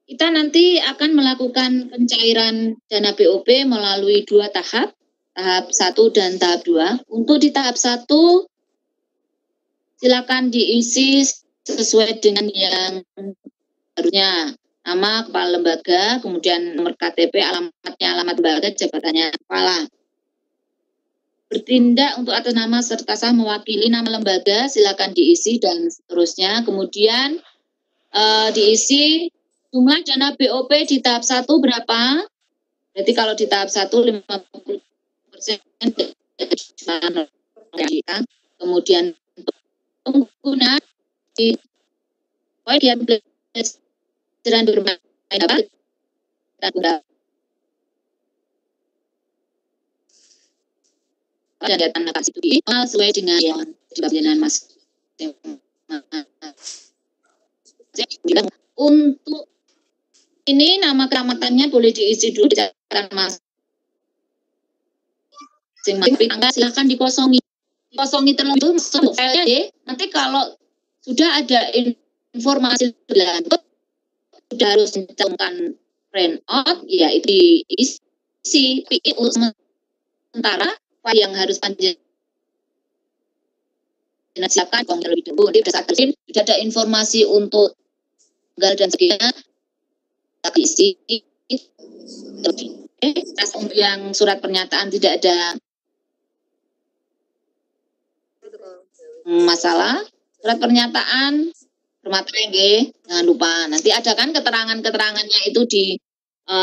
Kita nanti akan melakukan pencairan dana BOP melalui 2 tahap. Tahap 1 dan tahap 2. Untuk di tahap 1, silakan diisi sesuai dengan yang harusnya nama kepala lembaga, kemudian nomor KTP, alamatnya, alamat lembaga, jabatannya kepala. Bertindak untuk atas nama serta sah mewakili nama lembaga, silakan diisi dan seterusnya. Kemudian diisi jumlah dana BOP di tahap 1 berapa? Berarti kalau di tahap 1 50%. Kemudian pengguna di kegiatan pelajaran bermain apa? Dan data nakes itu sesuai dengan yang dibagian Mas. Untuk ini nama keramatannya boleh diisi dulu di catatan Mas. Silahkan dikosongi terlebih dahulu filenya deh. Nanti kalau sudah ada informasi berlanjut sudah harus mencantumkan print out, ya itu diisi sementara yang harus panjang. Silakan terlebih dahulu. Nanti sudah ada informasi untuk tanggal dan sebagainya diisi. Yang surat pernyataan tidak ada masalah. Surat pernyataan jangan lupa nanti ada kan keterangannya itu di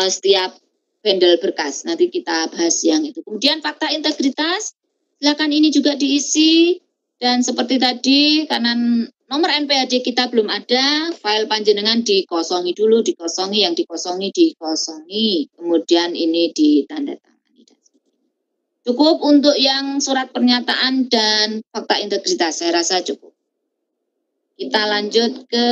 setiap bundle berkas. Nanti kita bahas yang itu. Kemudian fakta integritas, silakan ini juga diisi. Dan seperti tadi, karena nomor NPHD kita belum ada, file panjenengan dikosongi dulu, yang dikosongi. Kemudian ini ditandatangani. Cukup untuk yang surat pernyataan dan fakta integritas, saya rasa cukup. Kita lanjut ke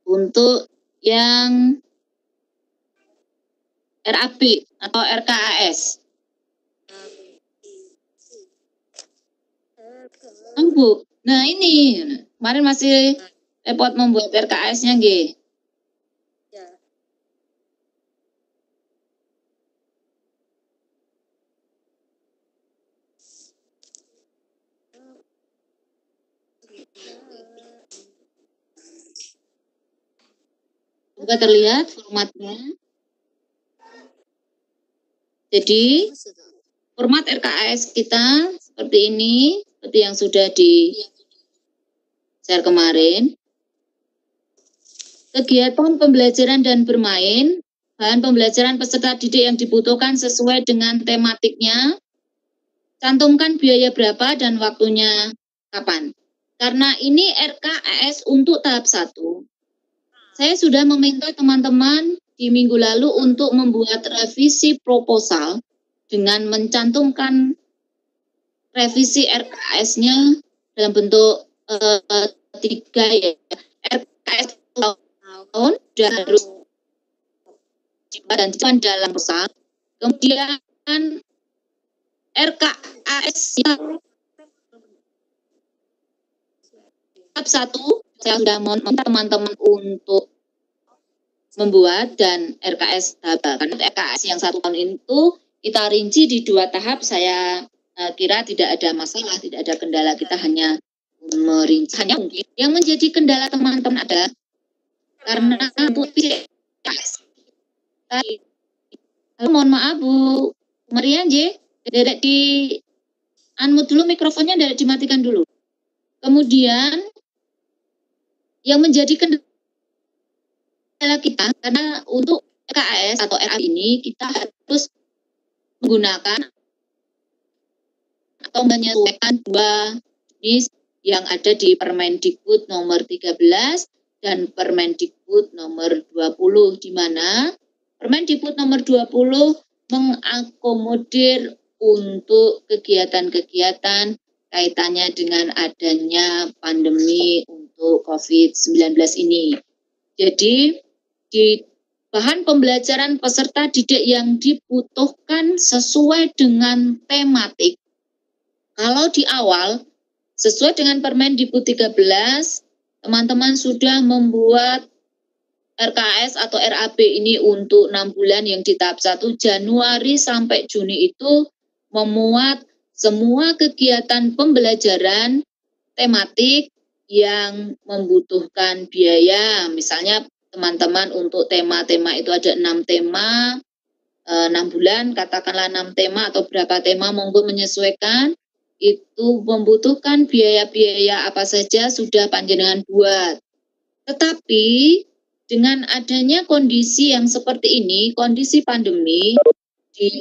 untuk yang RAB atau RKAS. Bu, nah ini kemarin masih repot membuat RKAS-nya, nggih. Coba terlihat formatnya. Jadi format RKAS kita seperti ini, seperti yang sudah di share kemarin. Kegiatan pembelajaran dan bermain, bahan pembelajaran peserta didik yang dibutuhkan sesuai dengan tematiknya. Cantumkan biaya berapa dan waktunya kapan. Karena ini RKAS untuk tahap 1. Saya sudah meminta teman-teman di minggu lalu untuk membuat revisi proposal dengan mencantumkan revisi RKAS-nya dalam bentuk 3 ya. RKAS tahun sudah harus dan dalam proposal. Kemudian RKAS tahap 1 saya sudah meminta teman-teman untuk membuat dan RKS tahap. Karena RKS yang 1 tahun itu kita rinci di 2 tahap, saya kira tidak ada masalah, tidak ada kendala. Kita hanya merinci. Hanya mungkin yang menjadi kendala teman-teman ada karena untuk RKS. Mohon maaf Bu Marian J, derek di unmute dulu mikrofonnya, derek dimatikan dulu. Kemudian yang menjadi kendala kita, karena untuk RKAS atau RA ini kita harus menggunakan atau menyesuaikan 2 jenis yang ada di Permendikbud nomor 13 dan Permendikbud nomor 20, di mana Permendikbud nomor 20 mengakomodir untuk kegiatan-kegiatan kaitannya dengan adanya pandemi untuk COVID-19 ini. Jadi, di bahan pembelajaran peserta didik yang dibutuhkan sesuai dengan tematik. Kalau di awal, sesuai dengan Permendikbud 13, teman-teman sudah membuat RKS atau RAB ini untuk 6 bulan yang di tahap 1, Januari sampai Juni itu memuat semua kegiatan pembelajaran tematik yang membutuhkan biaya. Misalnya teman-teman untuk tema-tema itu ada 6 tema, 6 bulan, katakanlah 6 tema atau berapa tema, monggo menyesuaikan. Itu membutuhkan biaya-biaya apa saja sudah panjenengan buat. Tetapi dengan adanya kondisi yang seperti ini, kondisi pandemi di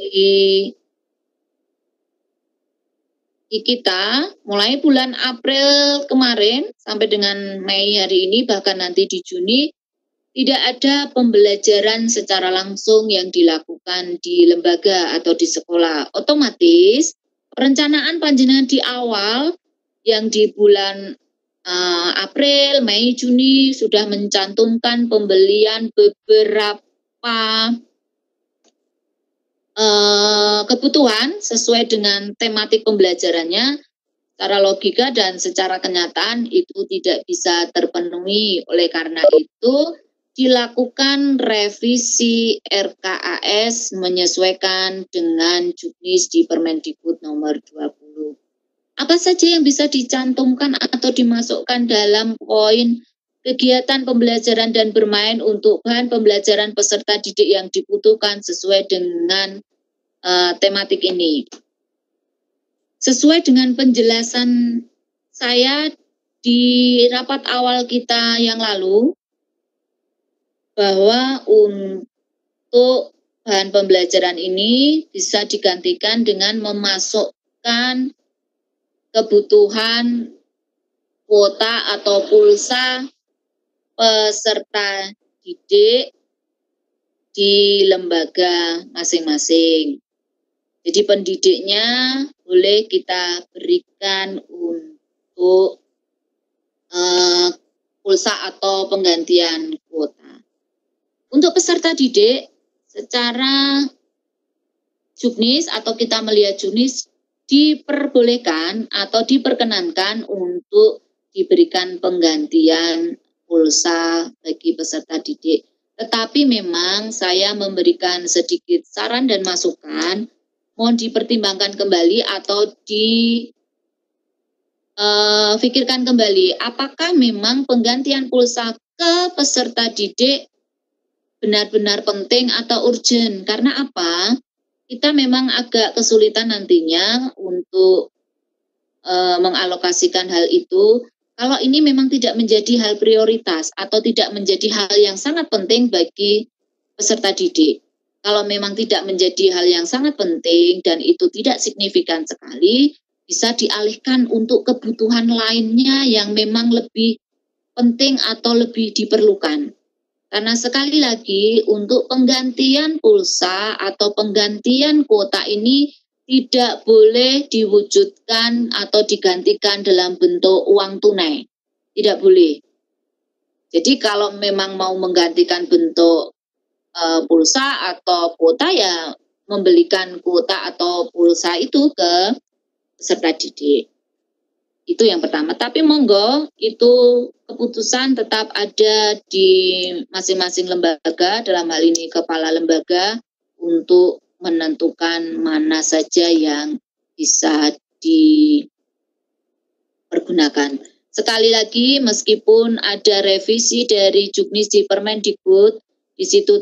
kita mulai bulan April kemarin sampai dengan Mei hari ini, bahkan nanti di Juni, tidak ada pembelajaran secara langsung yang dilakukan di lembaga atau di sekolah. Otomatis perencanaan panjenengan di awal yang di bulan April, Mei, Juni sudah mencantumkan pembelian beberapa kebutuhan sesuai dengan tematik pembelajarannya. Secara logika dan secara kenyataan itu tidak bisa terpenuhi. Oleh karena itu dilakukan revisi RKAS menyesuaikan dengan Juknis di Permendikbud nomor 20. Apa saja yang bisa dicantumkan atau dimasukkan dalam poin kegiatan pembelajaran dan bermain untuk bahan pembelajaran peserta didik yang dibutuhkan sesuai dengan tematik ini. Sesuai dengan penjelasan saya di rapat awal kita yang lalu, bahwa untuk bahan pembelajaran ini bisa digantikan dengan memasukkan kebutuhan kuota atau pulsa peserta didik di lembaga masing-masing. Jadi pendidiknya boleh kita berikan untuk pulsa atau penggantian kuota. Untuk peserta didik secara Juknis atau kita melihat Juknis diperbolehkan atau diperkenankan untuk diberikan penggantian pulsa bagi peserta didik. Tetapi memang saya memberikan sedikit saran dan masukan, mohon dipertimbangkan kembali atau pikirkan kembali apakah memang penggantian pulsa ke peserta didik benar-benar penting atau urgent. Karena apa? Kita memang agak kesulitan nantinya untuk mengalokasikan hal itu kalau ini memang tidak menjadi hal prioritas atau tidak menjadi hal yang sangat penting bagi peserta didik. Kalau memang tidak menjadi hal yang sangat penting dan itu tidak signifikan sekali, bisa dialihkan untuk kebutuhan lainnya yang memang lebih penting atau lebih diperlukan. Karena sekali lagi untuk penggantian pulsa atau penggantian kuota ini tidak boleh diwujudkan atau digantikan dalam bentuk uang tunai. Tidak boleh. Jadi kalau memang mau menggantikan bentuk pulsa atau kuota, ya membelikan kuota atau pulsa itu ke peserta didik. Itu yang pertama. Tapi monggo itu keputusan tetap ada di masing-masing lembaga, dalam hal ini kepala lembaga, untuk menentukan mana saja yang bisa dipergunakan. Sekali lagi, meskipun ada revisi dari Juknis di Permendikbud, di situ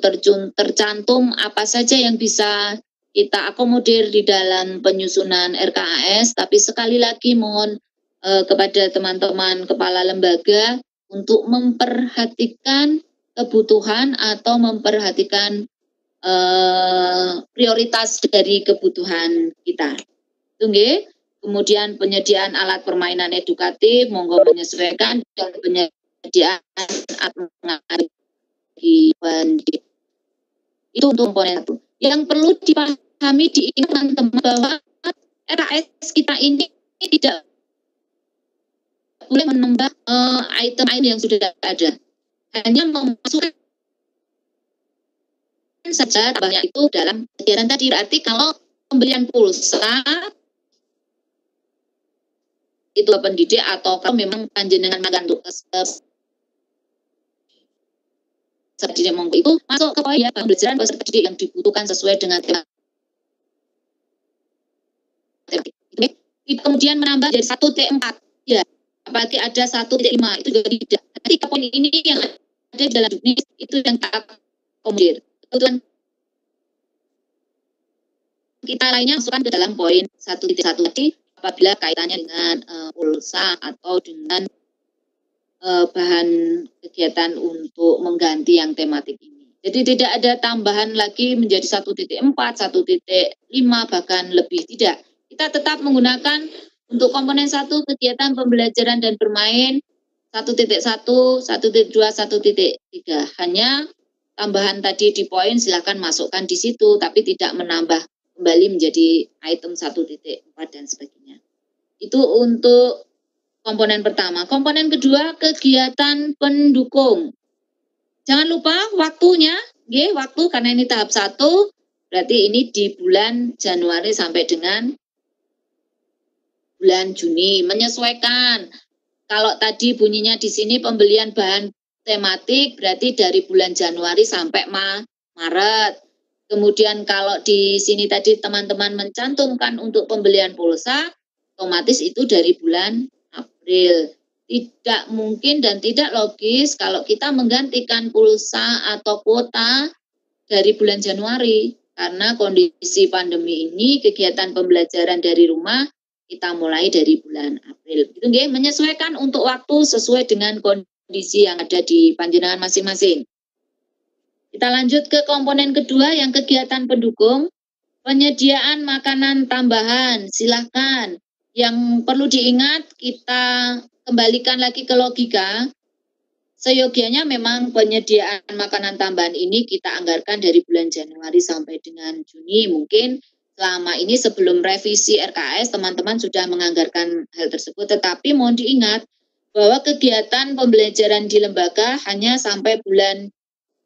tercantum apa saja yang bisa kita akomodir di dalam penyusunan RKAS, tapi sekali lagi mohon kepada teman-teman kepala lembaga untuk memperhatikan kebutuhan atau memperhatikan prioritas dari kebutuhan kita. Tunggu. Kemudian penyediaan alat permainan edukatif, monggo menyesuaikan, dan penyediaan alat pendidik. Itu untuk komponen satu. Yang perlu dipahami, diingat teman-teman, bahwa RKAS kita ini tidak boleh menambah item-item yang sudah ada. Hanya memasukkan saja tambahnya itu dalam kegiatan tadi. Berarti kalau pembelian pulsa itu pendidik, atau kalau memang panjenengan makan untuk peserta didik, monggo itu masuk ke poin ya, pembelajaran peserta didik yang dibutuhkan sesuai dengan tema. Itu untuk komponen 1. Yang perlu dipahami, diingat teman-teman, bahwa RKAS kita ini tidak boleh menambah item-item yang sudah ada. Hanya memasukkan saja tambahnya itu dalam kegiatan tadi. Berarti kalau pembelian pulsa itu pendidik, atau kalau memang panjenengan magang untuk seperti yang dibutuhkan sesuai dengan tema Kemudian menambah jadi 1T4. Ya, apalagi ada 1T5 itu juga tidak. 3 poin ini yang ada di dalam juknis itu yang tak akomodir. Kebetulan kita lainnya masukkan ke dalam poin 1.1 tadi apabila kaitannya dengan pulsa atau dengan bahan kegiatan untuk mengganti yang tematik ini. Jadi tidak ada tambahan lagi menjadi 1.4, 1.5 bahkan lebih, tidak. Kita tetap menggunakan untuk komponen 1 kegiatan pembelajaran dan bermain 1.1, 1.2, 1.3. Hanya tambahan tadi di poin silakan masukkan di situ, tapi tidak menambah kembali menjadi item 1.4 dan sebagainya. Itu untuk komponen pertama. Komponen kedua, kegiatan pendukung. Jangan lupa waktunya, waktu karena ini tahap 1, berarti ini di bulan Januari sampai dengan bulan Juni. Menyesuaikan. Kalau tadi bunyinya di sini pembelian bahan tematik, berarti dari bulan Januari sampai Maret. Kemudian kalau di sini tadi teman-teman mencantumkan untuk pembelian pulsa, otomatis itu dari bulan April. Tidak mungkin dan tidak logis kalau kita menggantikan pulsa atau kuota dari bulan Januari. Karena kondisi pandemi ini kegiatan pembelajaran dari rumah kita mulai dari bulan April. Gitu, nggih, menyesuaikan untuk waktu sesuai dengan kondisi yang ada di panjenengan masing-masing. Kita lanjut ke komponen kedua yang kegiatan pendukung. Penyediaan makanan tambahan, silakan. Yang perlu diingat, kita kembalikan lagi ke logika. Seyogianya memang penyediaan makanan tambahan ini kita anggarkan dari bulan Januari sampai dengan Juni. Mungkin selama ini sebelum revisi RKS teman-teman sudah menganggarkan hal tersebut. Tetapi mohon diingat bahwa kegiatan pembelajaran di lembaga hanya sampai bulan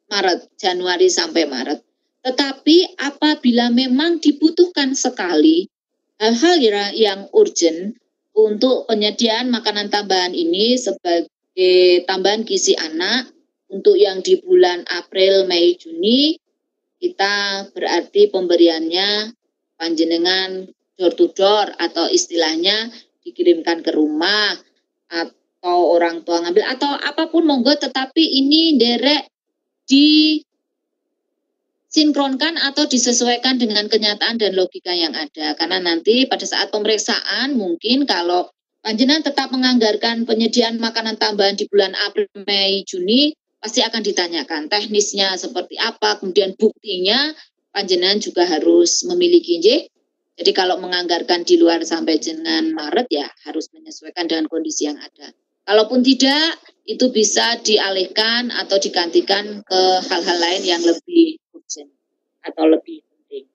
Maret, Januari sampai Maret. Tetapi apabila memang dibutuhkan sekali hal-hal yang urgent untuk penyediaan makanan tambahan ini sebagai tambahan gizi anak untuk yang di bulan April, Mei, Juni, kita berarti pemberiannya panjenengan door to door atau istilahnya dikirimkan ke rumah atau orang tua ngambil atau apapun monggo, tetapi ini derek disinkronkan atau disesuaikan dengan kenyataan dan logika yang ada. Karena nanti pada saat pemeriksaan mungkin kalau panjenengan tetap menganggarkan penyediaan makanan tambahan di bulan April, Mei, Juni, pasti akan ditanyakan teknisnya seperti apa, kemudian buktinya panjenengan juga harus memiliki. Jadi kalau menganggarkan di luar sampai dengan Maret ya harus menyesuaikan dengan kondisi yang ada. Kalaupun tidak, itu bisa dialihkan atau digantikan ke hal-hal lain yang lebih urgent atau lebih penting.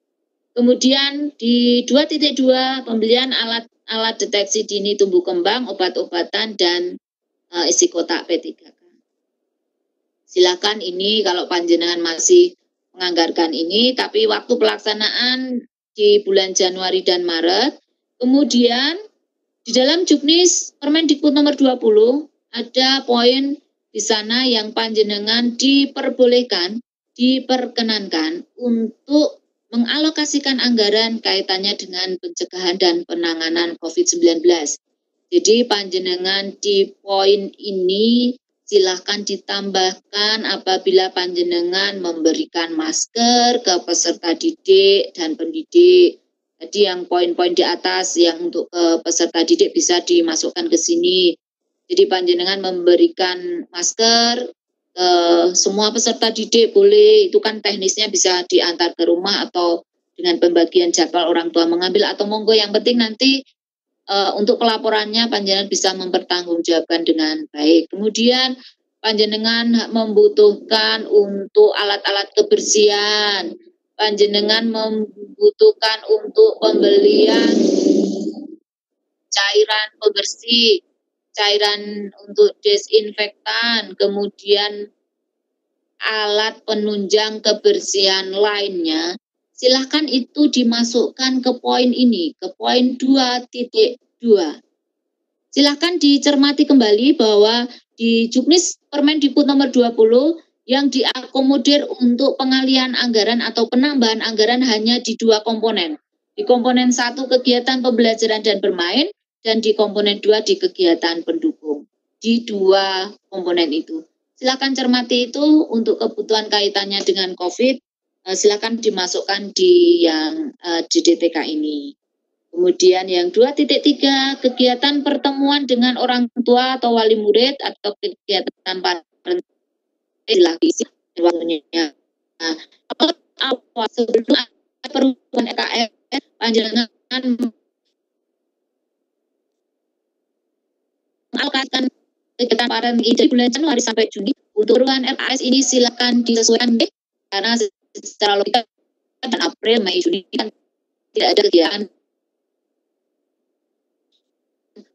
Kemudian di 2.2 pembelian alat deteksi dini tumbuh kembang, obat-obatan dan isi kotak P3K. Silakan ini kalau panjenengan masih menganggarkan ini, tapi waktu pelaksanaan di bulan Januari dan Maret. Kemudian di dalam juknis Permendikbud nomor 20 ada poin di sana yang panjenengan diperkenankan untuk mengalokasikan anggaran kaitannya dengan pencegahan dan penanganan COVID-19. Jadi panjenengan di poin ini silahkan ditambahkan apabila panjenengan memberikan masker ke peserta didik dan pendidik. Jadi yang poin-poin di atas yang untuk peserta didik bisa dimasukkan ke sini. Jadi panjenengan memberikan masker ke semua peserta didik boleh, itu kan teknisnya bisa diantar ke rumah atau dengan pembagian jadwal orang tua mengambil atau monggo, yang penting nanti untuk pelaporannya panjenengan bisa mempertanggungjawabkan dengan baik. Kemudian panjenengan membutuhkan untuk alat-alat kebersihan. Panjenengan membutuhkan untuk pembelian cairan pembersih, cairan untuk desinfektan, kemudian alat penunjang kebersihan lainnya. Silahkan itu dimasukkan ke poin ini, ke poin 2.2. Silahkan dicermati kembali bahwa di Juknis Permendikbud nomor 20 yang diakomodir untuk pengalihan anggaran atau penambahan anggaran hanya di 2 komponen. Di komponen 1 kegiatan pembelajaran dan bermain, dan di komponen 2 di kegiatan pendukung. Di 2 komponen itu. Silakan cermati itu untuk kebutuhan kaitannya dengan COVID. Silakan dimasukkan di yang di DTK ini. Kemudian yang 2.3 kegiatan pertemuan dengan orang tua atau wali murid atau kegiatan parenting lagi waktunya. Nah, awal sebelum perubahan EKS panjenengan mengalokasikan kegiatan parenting dari bulan Januari sampai Juni. Untuk perubahan RKS ini silakan disesuaikan karena secara logika dan April, Mei, Juni kan tidak ada kegiatan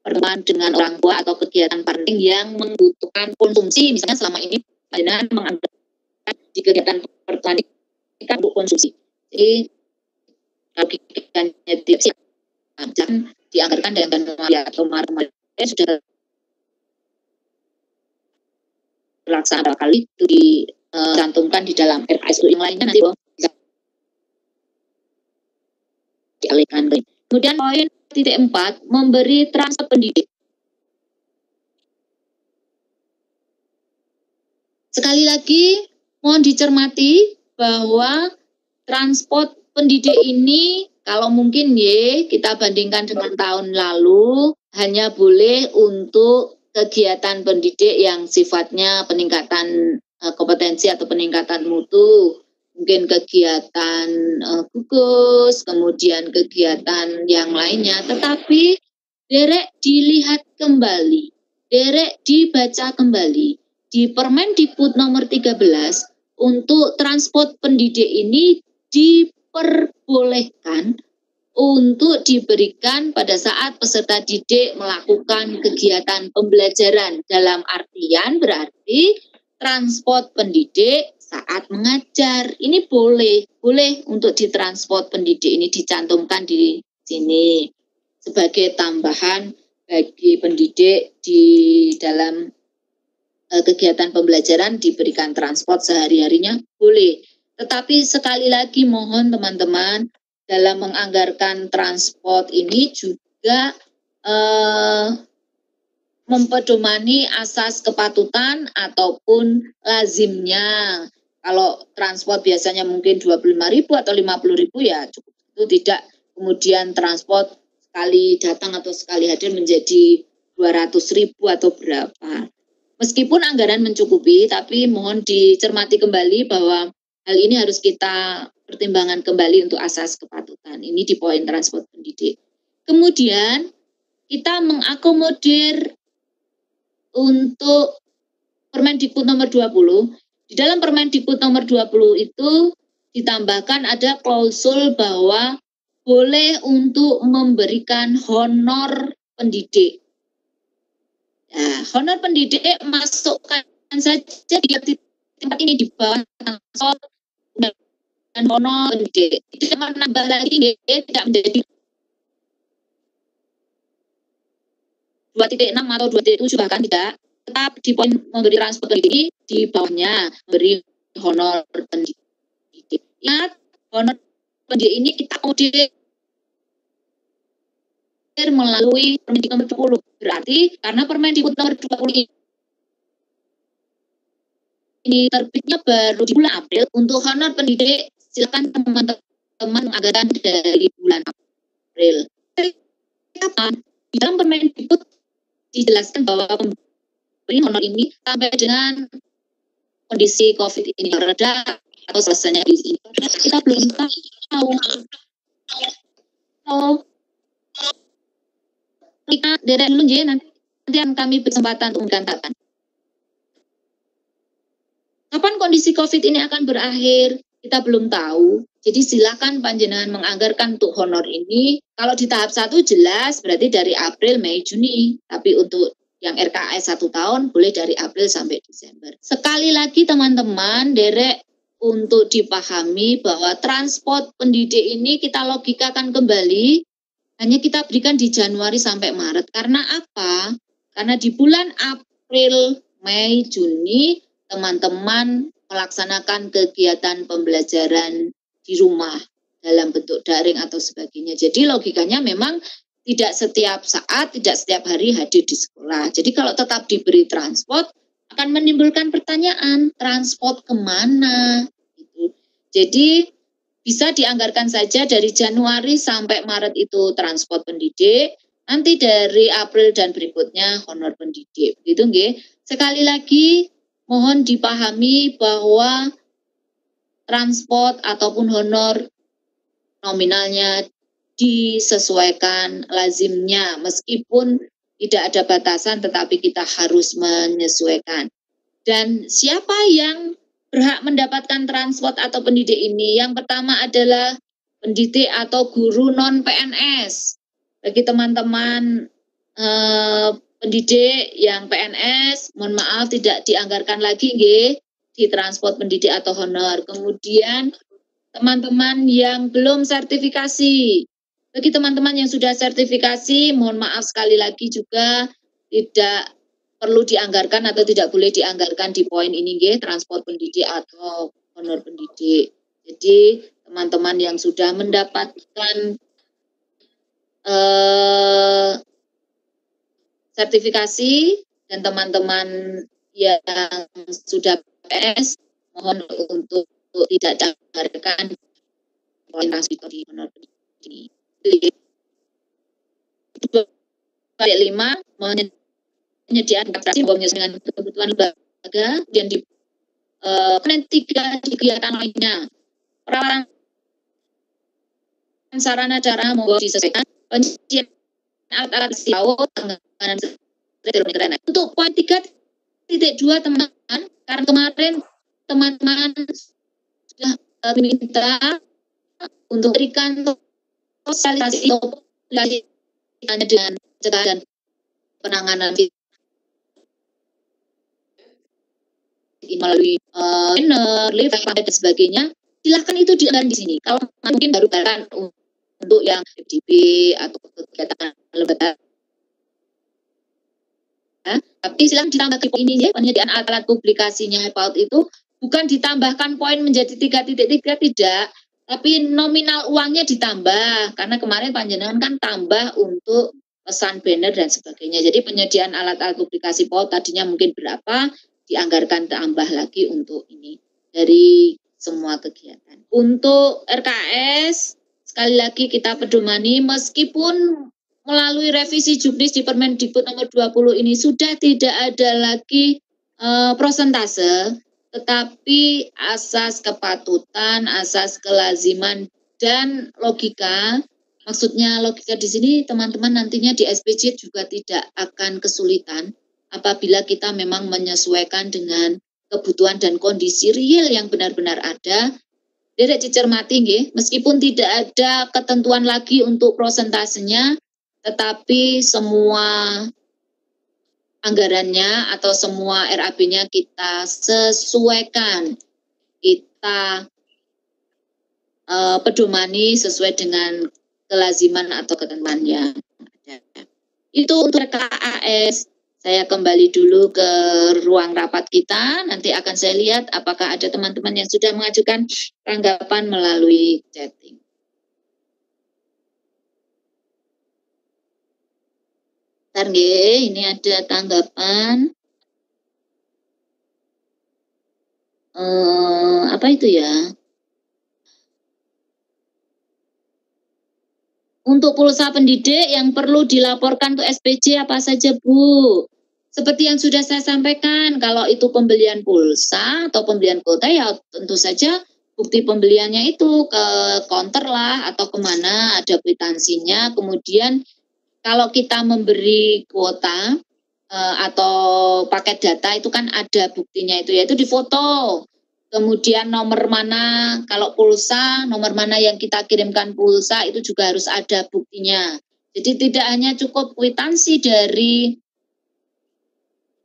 pertemuan dengan orang tua atau kegiatan parenting yang membutuhkan konsumsi. Misalnya selama ini panjenengan menganggarkan di kegiatan pertanian untuk konsumsi. Jadi logikanya tidak siap jangan dianggarkan dengan Januari atau Maret sudah pelaksanaan kali itu dicantumkan di dalam RKS. Yang lainnya nanti bisa dialihkan. Kemudian poin 4, memberi transport pendidik. Sekali lagi mohon dicermati bahwa transport pendidik ini kalau mungkin kita bandingkan dengan tahun lalu hanya boleh untuk kegiatan pendidik yang sifatnya peningkatan kompetensi atau peningkatan mutu, mungkin kegiatan gugus, kemudian kegiatan yang lainnya, tetapi derek dilihat kembali, derek dibaca kembali di Permendikbud nomor 13 untuk transport pendidik ini diperbolehkan untuk diberikan pada saat peserta didik melakukan kegiatan pembelajaran. Dalam artian berarti transport pendidik saat mengajar. Ini boleh untuk ditransport pendidik ini dicantumkan di sini sebagai tambahan bagi pendidik di dalam kegiatan pembelajaran diberikan transport sehari-harinya boleh. Tetapi sekali lagi mohon teman-teman dalam menganggarkan transport ini juga mempedomani asas kepatutan ataupun lazimnya. Kalau transport biasanya mungkin 25.000 atau 50.000 ya cukup. Itu tidak kemudian transport sekali datang atau sekali hadir menjadi 200.000 atau berapa. Meskipun anggaran mencukupi, tapi mohon dicermati kembali bahwa hal ini harus kita pertimbangan kembali untuk asas kepatutan. Ini di poin transport pendidik. Kemudian kita mengakomodir untuk Permendikbud nomor 20. Di dalam Permendikbud nomor 20 itu ditambahkan ada klausul bahwa boleh untuk memberikan honor pendidik. Nah, honor pendidik masukkan saja di tempat ini di bawah transport dan honor pendidik. Tidak menambah lagi, tidak menjadi 2.6 atau 2.7 bahkan tidak. Tetap di poin memberi transport pendidik di bawahnya beri honor pendidik. Ingat, honor pendidik ini kita akomodir melalui Permendikbud nomor 20. Berarti karena Permendikbud nomor 20 ini terbitnya baru di bulan April, untuk honor pendidik silakan teman-teman menganggarkan dari bulan April. Di dalam Permendikbud dijelaskan bahwa pemberi honor ini sampai dengan kondisi COVID ini reda atau selesainya di sini. Kita belum tahu. Kita dari dulu nanti akan kami berkesempatan untuk menggantarkan. Kapan kondisi COVID ini akan berakhir? Kita belum tahu. Jadi silakan panjenengan menganggarkan untuk honor ini. Kalau di tahap 1 jelas berarti dari April, Mei, Juni. Tapi untuk yang RKS 1 tahun boleh dari April sampai Desember. Sekali lagi teman-teman, derek untuk dipahami bahwa transport pendidik ini kita logikakan kembali. Hanya kita berikan di Januari sampai Maret. Karena apa? Karena di bulan April, Mei, Juni, teman-teman melaksanakan kegiatan pembelajaran di rumah. dalam bentuk daring atau sebagainya. Jadi logikanya memang tidak setiap saat, tidak setiap hari hadir di sekolah. Jadi kalau tetap diberi transport akan menimbulkan pertanyaan, transport kemana? Gitu. Jadi bisa dianggarkan saja dari Januari sampai Maret itu transport pendidik, nanti dari April dan berikutnya honor pendidik. Begitu nggih. Sekali lagi mohon dipahami bahwa transport ataupun honor nominalnya disesuaikan lazimnya, meskipun tidak ada batasan tetapi kita harus menyesuaikan. Dan siapa yang berhak mendapatkan transport atau pendidik ini? Yang pertama adalah pendidik atau guru non PNS. Bagi teman-teman pendidik yang PNS, mohon maaf tidak dianggarkan lagi nggih di transport pendidik atau honor. Kemudian teman-teman yang belum sertifikasi. Bagi teman-teman yang sudah sertifikasi, mohon maaf sekali lagi juga tidak perlu dianggarkan atau tidak boleh dianggarkan di poin ini nggih, transport pendidik atau honor pendidik. Jadi teman-teman yang sudah mendapatkan sertifikasi dan teman-teman yang sudah PNS, mohon untuk tidak dianggarkan poin transport di honor pendidik. 5 menyediakan kapasitas dengan kebutuhan lembaga dan di komponen 3 di kegiatan lainnya. Perawatan sarana cara monggo disesuaikan, penyediaan alat-alat laut, untuk poin 3.2 teman-teman, karena kemarin teman-teman sudah minta untuk berikan sosialisasi dengan cegah dan penanganan melalui banner, live, dan sebagainya. Silakan itu dianggarkan di sini. Kalau mungkin baru kan untuk yang FDP atau kegiatan lembaga. Tapi silakan ditambah di poin ini ya, penyediaan alat publikasinya PAUD itu bukan ditambahkan poin menjadi 3.3 tidak, tapi nominal uangnya ditambah karena kemarin panjenengan kan tambah untuk pesan banner dan sebagainya. Jadi penyediaan alat-alat publikasi PAUD tadinya mungkin berapa, dianggarkan tambah lagi untuk ini dari semua kegiatan. Untuk RKS sekali lagi kita pedomani meskipun melalui revisi Juknis di Permendikbud nomor 20 ini sudah tidak ada lagi prosentase, tetapi asas kepatutan, asas kelaziman dan logika. Maksudnya logika di sini teman-teman nantinya di SPJ juga tidak akan kesulitan apabila kita memang menyesuaikan dengan kebutuhan dan kondisi real yang benar-benar ada. Derek dicermati nggih, meskipun tidak ada ketentuan lagi untuk prosentasenya, tetapi semua anggarannya atau semua RAB-nya kita sesuaikan, kita pedomani sesuai dengan kelaziman atau ketentuan yang ada. Itu untuk KAS. Saya kembali dulu ke ruang rapat kita. Nanti akan saya lihat apakah ada teman-teman yang sudah mengajukan tanggapan melalui chatting. Bentar nggih, ini ada tanggapan. Apa itu ya? Untuk pulsa pendidik yang perlu dilaporkan untuk SPJ apa saja, Bu? Seperti yang sudah saya sampaikan, kalau itu pembelian pulsa atau pembelian kuota ya tentu saja bukti pembeliannya itu ke counter lah atau kemana ada kwitansinya. Kemudian kalau kita memberi kuota atau paket data itu kan ada buktinya itu yaitu di foto. Kemudian nomor mana, kalau pulsa, nomor mana yang kita kirimkan pulsa itu juga harus ada buktinya. Jadi tidak hanya cukup kwitansi dari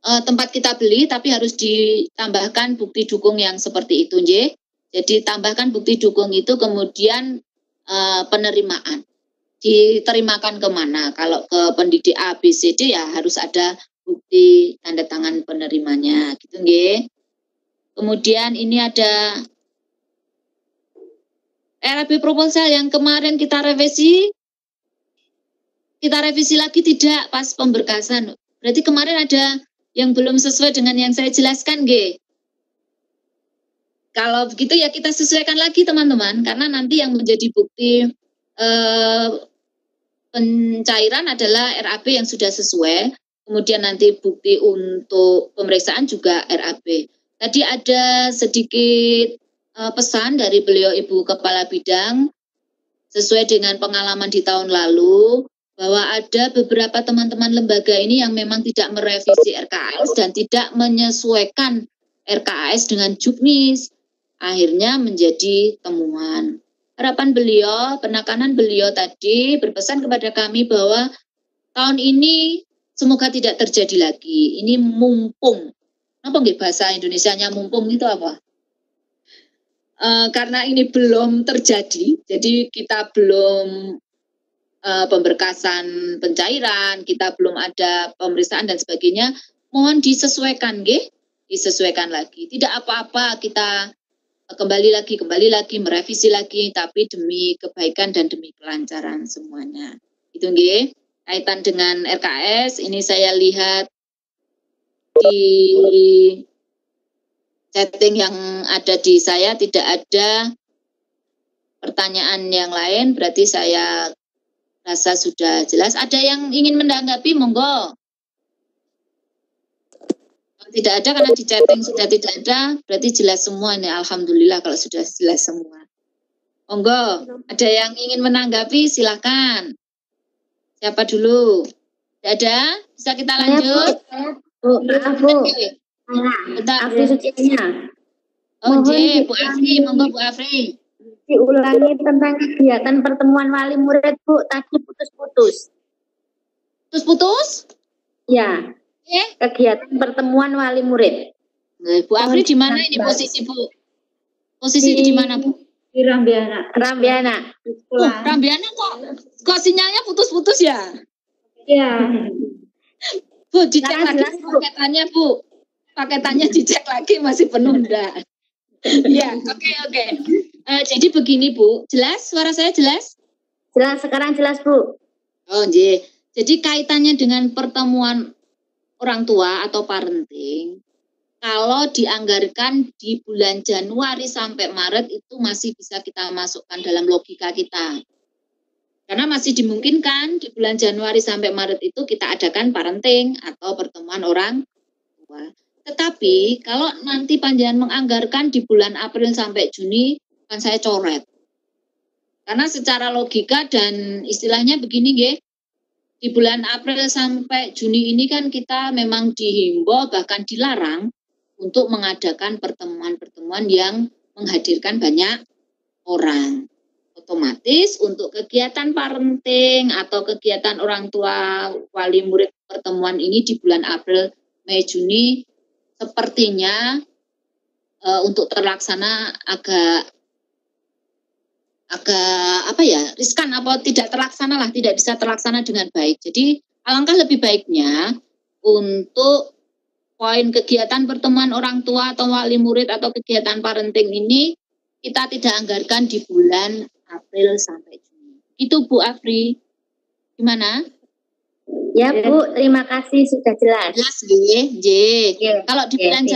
tempat kita beli, tapi harus ditambahkan bukti dukung yang seperti itu, nggih. Jadi tambahkan bukti dukung itu, kemudian penerimaan. Diterimakan kemana? Kalau ke pendidik A, B, C, D ya harus ada bukti tanda tangan penerimanya, gitu, nggih. Kemudian ini ada RAB proposal yang kemarin kita revisi lagi tidak pas pemberkasan. Berarti kemarin ada yang belum sesuai dengan yang saya jelaskan, G. Kalau begitu ya kita sesuaikan lagi teman-teman, karena nanti yang menjadi bukti pencairan adalah RAB yang sudah sesuai, kemudian nanti bukti untuk pemeriksaan juga RAB. Tadi ada sedikit pesan dari beliau Ibu Kepala Bidang sesuai dengan pengalaman di tahun lalu bahwa ada beberapa teman-teman lembaga ini yang memang tidak merevisi RKAS dan tidak menyesuaikan RKAS dengan Juknis, akhirnya menjadi temuan. Harapan beliau, penekanan beliau tadi berpesan kepada kami bahwa tahun ini semoga tidak terjadi lagi. Ini mumpung. Apa nggih bahasa Indonesianya mumpung itu apa? Karena ini belum terjadi, jadi kita belum pemberkasan pencairan, kita belum ada pemeriksaan dan sebagainya, mohon disesuaikan, nggih, disesuaikan lagi. Tidak apa-apa kita kembali lagi, merevisi lagi, tapi demi kebaikan dan demi kelancaran semuanya. Itu nggih, kaitan dengan RKS, ini saya lihat di chatting yang ada di saya tidak ada pertanyaan yang lain, berarti saya rasa sudah jelas. Ada yang ingin menanggapi, monggo. Kalau tidak ada karena di chatting sudah tidak ada, berarti jelas semua ini. Alhamdulillah kalau sudah jelas semua. Monggo, ada yang ingin menanggapi, silakan. Siapa dulu? Tidak ada? Bisa kita lanjut? Bu, maaf Bu. Afri Sucinya. Oh, Bu Afri, monggo Bu Afri. Diulangi tentang kegiatan pertemuan wali murid, Bu. Tadi putus-putus. Putus-putus? Ya. Kegiatan pertemuan wali murid. Bu Afri di mana ini posisi, Bu? Posisi di mana, Bu? Di Rambiana. Rambiana kok sinyalnya putus-putus ya? Iya. Bu, dicek lagi paketannya, Bu. Paketannya dicek lagi masih penuh enggak? Ya, oke. Jadi begini, Bu. Jelas? Suara saya jelas? Jelas, sekarang jelas, Bu. Oh, iya. Jadi kaitannya dengan pertemuan orang tua atau parenting, kalau dianggarkan di bulan Januari sampai Maret itu masih bisa kita masukkan dalam logika kita. Karena masih dimungkinkan di bulan Januari sampai Maret itu kita adakan parenting atau pertemuan orang tua. Tetapi kalau nanti panjenengan menganggarkan di bulan April sampai Juni, kan saya coret. Karena secara logika dan istilahnya begini, nggih, di bulan April sampai Juni ini kan kita memang dihimbau bahkan dilarang untuk mengadakan pertemuan-pertemuan yang menghadirkan banyak orang. Otomatis untuk kegiatan parenting atau kegiatan orang tua wali murid pertemuan ini di bulan April, Mei, Juni sepertinya untuk terlaksana agak apa ya, riskan apa tidak terlaksana lah, tidak bisa terlaksana dengan baik. Jadi alangkah lebih baiknya untuk poin kegiatan pertemuan orang tua atau wali murid atau kegiatan parenting ini kita tidak anggarkan di bulan April sampai Juni. Itu Bu Afri. Gimana? Ya Bu, terima kasih sudah jelas. Jelas nggih. Kalau di bulan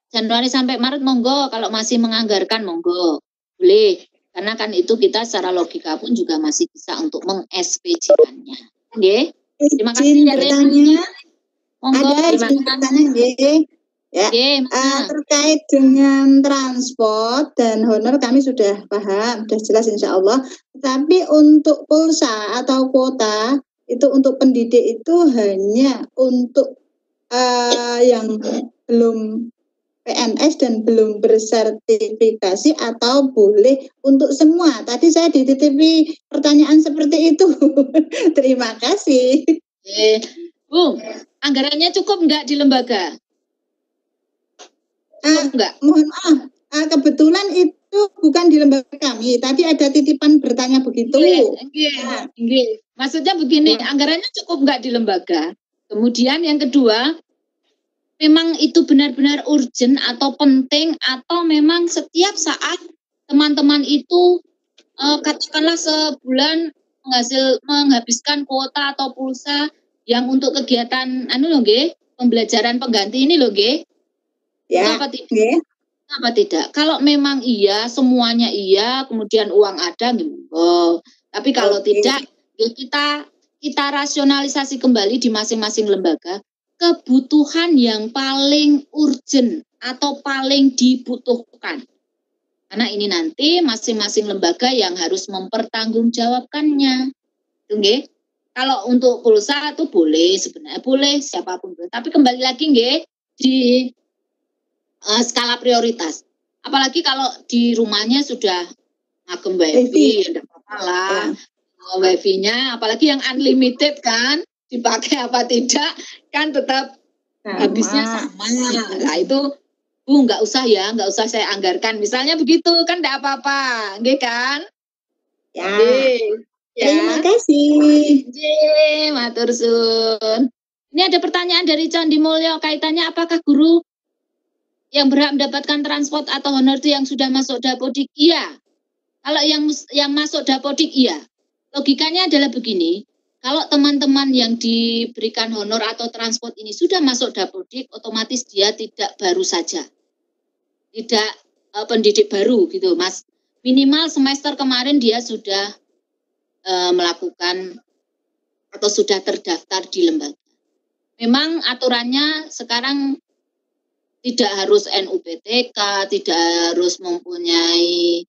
Januari sampai Maret monggo, kalau masih menganggarkan monggo. Boleh. Karena kan itu kita secara logika pun juga masih bisa untuk meng-SPJ-kannya. Nggih. Terima kasih ya Tanya. Monggo, ada pertanyaan nggih. Ya, terkait dengan transport dan honor kami sudah paham, sudah jelas insya Allah. Tapi untuk pulsa atau kuota itu untuk pendidik itu hanya untuk yang belum PNS dan belum bersertifikasi atau boleh untuk semua. Tadi saya dititipi pertanyaan seperti itu. Terima kasih. Bu, anggarannya cukup enggak di lembaga? Enggak. Mohon maaf, kebetulan itu bukan di lembaga kami. Tadi ada titipan bertanya begitu. Nggih. Maksudnya begini, anggarannya cukup enggak di lembaga? Kemudian yang kedua, memang itu benar-benar urgent atau penting atau memang setiap saat teman-teman itu katakanlah sebulan menghabiskan kuota atau pulsa yang untuk kegiatan pembelajaran pengganti ini loh nggih. Ya. Apa tidak? Apa tidak? Kalau memang iya, semuanya iya, kemudian uang ada, tapi kalau tidak, ya kita rasionalisasi kembali di masing-masing lembaga kebutuhan yang paling urgent atau paling dibutuhkan. Karena ini nanti masing-masing lembaga yang harus mempertanggungjawabkannya. Nggih. Kalau untuk pulsa itu boleh sebenarnya, boleh siapapun boleh. Tapi kembali lagi nggih di skala prioritas. Apalagi kalau di rumahnya sudah ngagem wifi, ya enggak apa-apa lah. Wifi-nya apalagi yang unlimited kan, dipakai apa tidak kan tetap habisnya sama. Nah itu nggak usah saya anggarkan. Misalnya begitu kan enggak apa-apa, nggih kan? Ya. Terima kasih. Matur suwun. Ini ada pertanyaan dari Candi Mulyo kaitannya apakah guru yang berhak mendapatkan transport atau honor itu yang sudah masuk Dapodik? Iya. Kalau yang masuk Dapodik iya. Logikanya adalah begini, kalau teman-teman yang diberikan honor atau transport ini sudah masuk Dapodik, otomatis dia tidak baru saja. Tidak pendidik baru gitu, Mas. Minimal semester kemarin dia sudah melakukan atau sudah terdaftar di lembaga. Memang aturannya sekarang tidak harus NUPTK, tidak harus mempunyai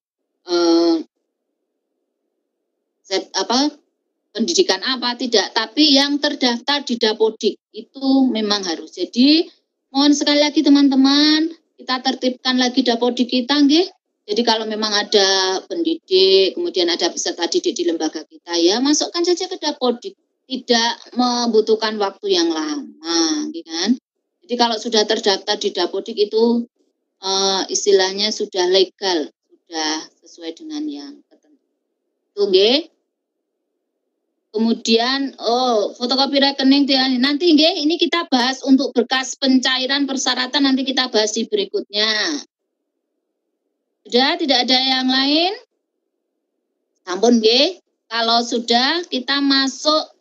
pendidikan apa, tidak. Tapi yang terdaftar di Dapodik itu memang harus. Jadi mohon sekali lagi teman-teman, kita tertibkan lagi Dapodik kita, nggih. Jadi kalau memang ada pendidik, kemudian ada peserta didik di lembaga kita, ya masukkan saja ke Dapodik. Tidak membutuhkan waktu yang lama, gitu kan. Jadi kalau sudah terdaftar di Dapodik itu istilahnya sudah legal, sudah sesuai dengan yang tertentu. Itu nggih. Kemudian fotokopi rekening nanti nggih ini kita bahas untuk berkas pencairan persyaratan nanti kita bahas di berikutnya. Sudah tidak ada yang lain? Sampun nggih. Kalau sudah kita masuk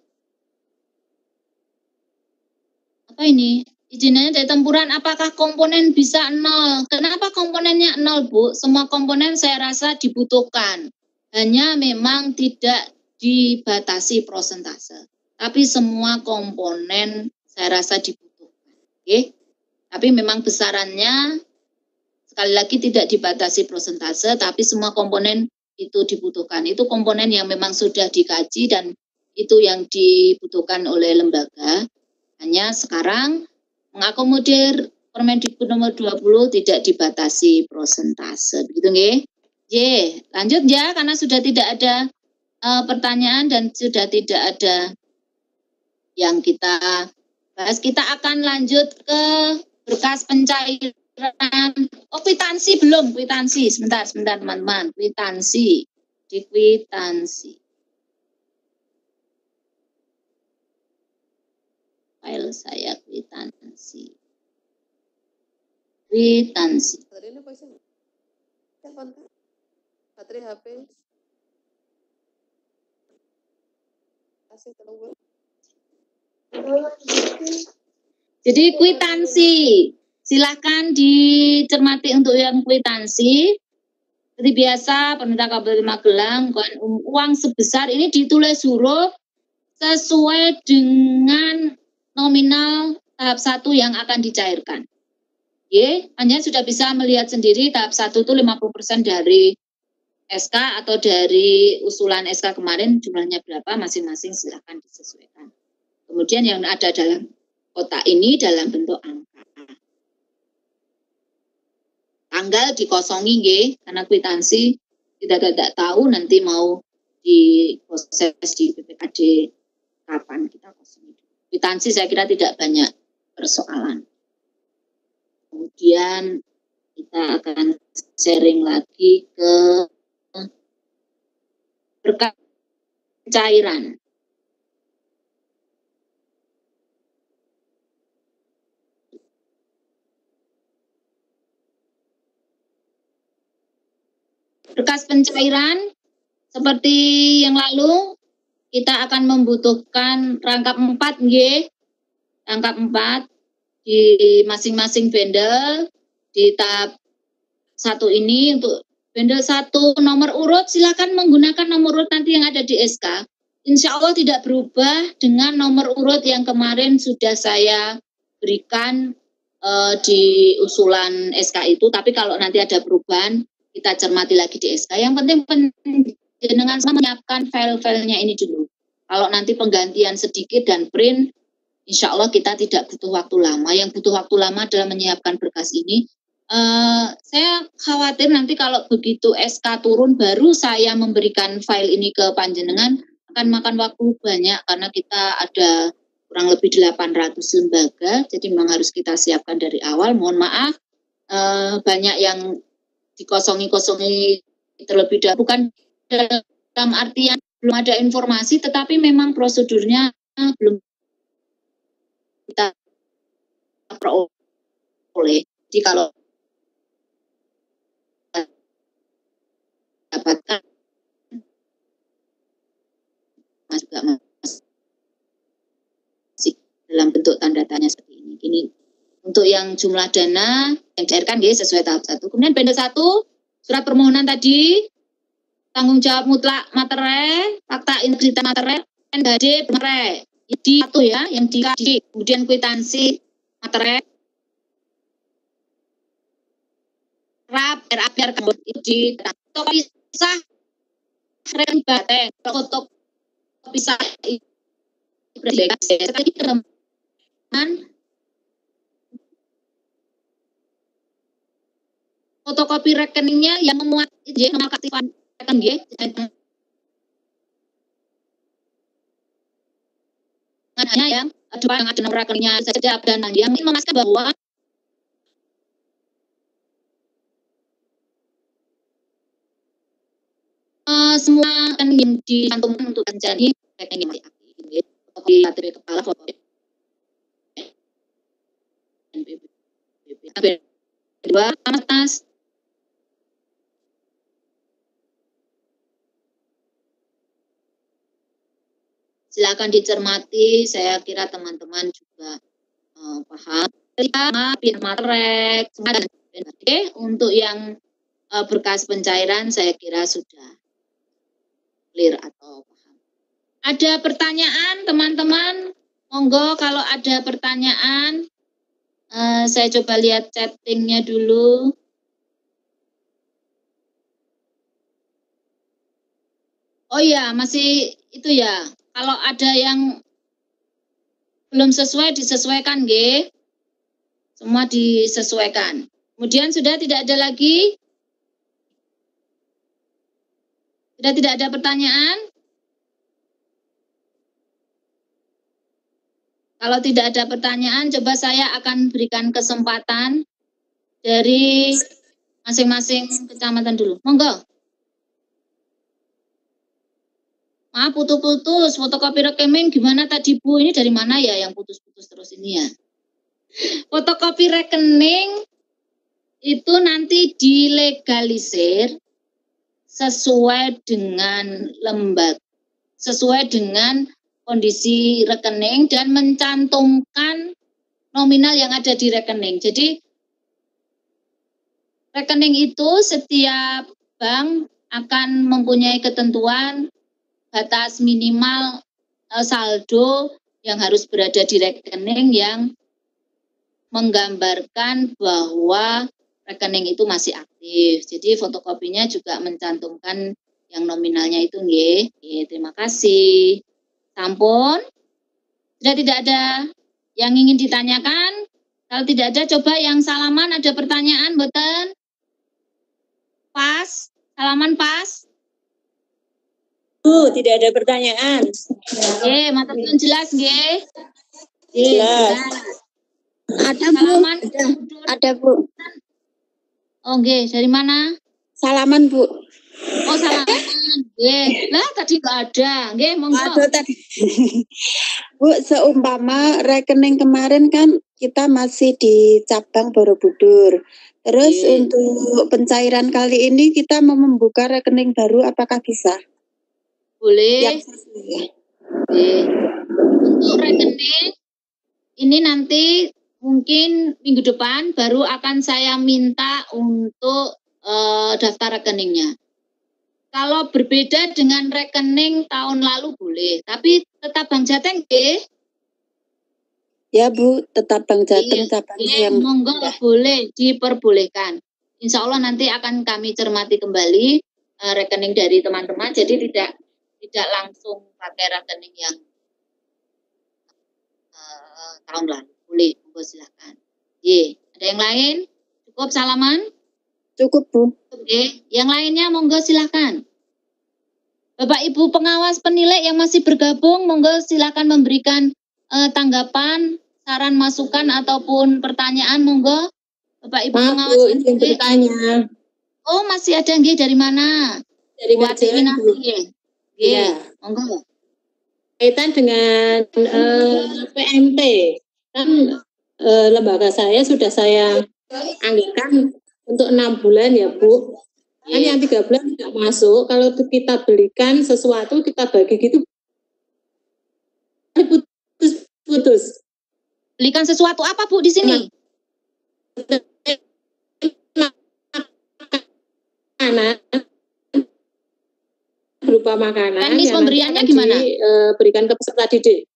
apa ini? Izinnya dari tempuran apakah komponen bisa 0? Kenapa komponennya 0, Bu? Semua komponen saya rasa dibutuhkan. Hanya memang tidak dibatasi prosentase. Tapi semua komponen saya rasa dibutuhkan. Oke? Tapi memang besarannya sekali lagi tidak dibatasi prosentase, tapi semua komponen itu dibutuhkan. Itu komponen yang memang sudah dikaji dan itu yang dibutuhkan oleh lembaga. Hanya sekarang mengakomodir Permendikbud nomor 20 tidak dibatasi prosentase. Begitu nggih? Lanjut ya karena sudah tidak ada pertanyaan dan sudah tidak ada yang kita bahas. Kita akan lanjut ke berkas pencairan. Kwitansi belum, kwitansi. Sebentar teman-teman. Kwitansi. Di kwitansi. File saya kwitansi. Kwitansi. Baterai HP. Kasih keluar. Jadi kwitansi. Silahkan dicermati untuk yang kwitansi. Seperti biasa, permintaan kabel Magelang, uang sebesar ini ditulis huruf sesuai dengan nominal tahap 1 yang akan dicairkan. Anda sudah bisa melihat sendiri tahap 1 itu 50% dari SK atau dari usulan SK kemarin jumlahnya berapa masing-masing silahkan disesuaikan. Kemudian yang ada dalam kotak ini dalam bentuk angka. Tanggal dikosongi nggih, karena kwitansi kita tidak tahu nanti mau diproses di BPKD kapan kita kosongi. Kwitansi saya kira tidak banyak persoalan. Kemudian kita akan sharing lagi ke berkas cairan. berkas pencairan seperti yang lalu kita akan membutuhkan rangkap 4 nggih. Rangkap 4 di masing-masing bendel di tahap 1 ini. Untuk bendel 1 nomor urut silakan menggunakan nomor urut nanti yang ada di SK. Insya Allah tidak berubah dengan nomor urut yang kemarin sudah saya berikan di usulan SK itu. Tapi kalau nanti ada perubahan kita cermati lagi di SK. Yang penting dengan menyiapkan file-filenya ini dulu. Kalau nanti penggantian sedikit dan print, insya Allah kita tidak butuh waktu lama. Yang butuh waktu lama adalah menyiapkan berkas ini. Saya khawatir nanti kalau begitu SK turun baru saya memberikan file ini ke panjenengan akan makan waktu banyak karena kita ada kurang lebih 800 lembaga, jadi memang harus kita siapkan dari awal. Mohon maaf, banyak yang dikosongi terlebih dahulu, bukan dalam artian belum ada informasi, tetapi memang prosedurnya belum kita peroleh. Jadi kalau dapatkan juga masih dalam bentuk tanda tanya seperti ini. Ini untuk yang jumlah dana yang dicairkan sesuai tahap 1. Kemudian bendel 1 surat permohonan tadi, tanggung jawab mutlak materai, fakta integritas materai, NHD materai. Di 1 ya, yang di kemudian kwitansi materai, RAP, RAPR kemudian di foto pisah rekening bateng, foto pisah sekali teman fotokopi rekeningnya yang memuat nomor aktifan rekening hanya yang ada nomor rekeningnya saja dan yang memastikan bahwa semua yang dicantumkan untuk menjadi rekening masih aktif. Fotokopi KTP kepala, foto kedua atas silakan dicermati. Saya kira teman-teman juga paham. Matrek, untuk yang berkas pencairan saya kira sudah clear atau paham. Ada pertanyaan teman-teman? Monggo kalau ada pertanyaan. Saya coba lihat chattingnya dulu. Oh ya, masih itu ya. Kalau ada yang belum sesuai disesuaikan, nggih. Semua disesuaikan. Kemudian sudah tidak ada lagi? Sudah tidak ada pertanyaan? Kalau tidak ada pertanyaan, coba saya akan berikan kesempatan dari masing-masing kecamatan dulu. Monggo. Maaf, putus-putus. Fotokopi rekening gimana tadi, Bu? Ini dari mana ya yang putus-putus terus ini ya? Fotokopi rekening itu nanti dilegalisir sesuai dengan lembaga, sesuai dengan kondisi rekening dan mencantumkan nominal yang ada di rekening. Jadi rekening itu setiap bank akan mempunyai ketentuan batas minimal saldo yang harus berada di rekening yang menggambarkan bahwa rekening itu masih aktif. Jadi fotokopinya juga mencantumkan yang nominalnya itu nggih. Terima kasih. Sampun. Sudah tidak ada yang ingin ditanyakan? Kalau tidak ada, coba yang salaman ada pertanyaan, mboten? Pas? Salaman pas? Bu, tidak ada pertanyaan. Matur nuwun jelas nggih. Jelas. Ada salaman? Ada Bu. Oh nggih, dari mana? Salaman Bu. Oh, salaman. Nggih. Lah tadi nggak ada. Nggih, monggo. Aduh tadi. Bu, seumpama rekening kemarin kan kita masih di cabang Borobudur. Terus untuk pencairan kali ini kita mau membuka rekening baru, apakah bisa? Boleh. Yang sesuai. Untuk rekening ini nanti mungkin minggu depan baru akan saya minta untuk daftar rekeningnya. Kalau berbeda dengan rekening tahun lalu boleh, tapi tetap Bank Jateng nggih. Ya Bu, tetap Bank Jateng Iya, cabangnya yang monggo boleh diperbolehkan. Insya Allah nanti akan kami cermati kembali rekening dari teman-teman, jadi tidak langsung pakai rekening yang tahun lalu. Boleh, monggo silakan. Ada yang lain? Cukup salaman? cukup Bu. Oke, yang lainnya monggo silakan. Bapak Ibu pengawas penilai yang masih bergabung, monggo silakan memberikan tanggapan, saran, masukan ataupun pertanyaan, monggo. Bapak Ibu pengawas Bu, penilai. izin bertanya. Oh, masih ada nggih, dari mana? Dari Buat kerjaan Bu. nggih. Iya. Monggo. Kaitan dengan PMT, kan lembaga saya sudah saya anggarkan untuk 6 bulan ya Bu. Kan yang 3 bulan tidak masuk, kalau kita belikan sesuatu kita bagi gitu putus. Belikan sesuatu apa Bu di sini? Makanan berupa makanan. Teknis pemberiannya gimana? Berikan ke peserta didik.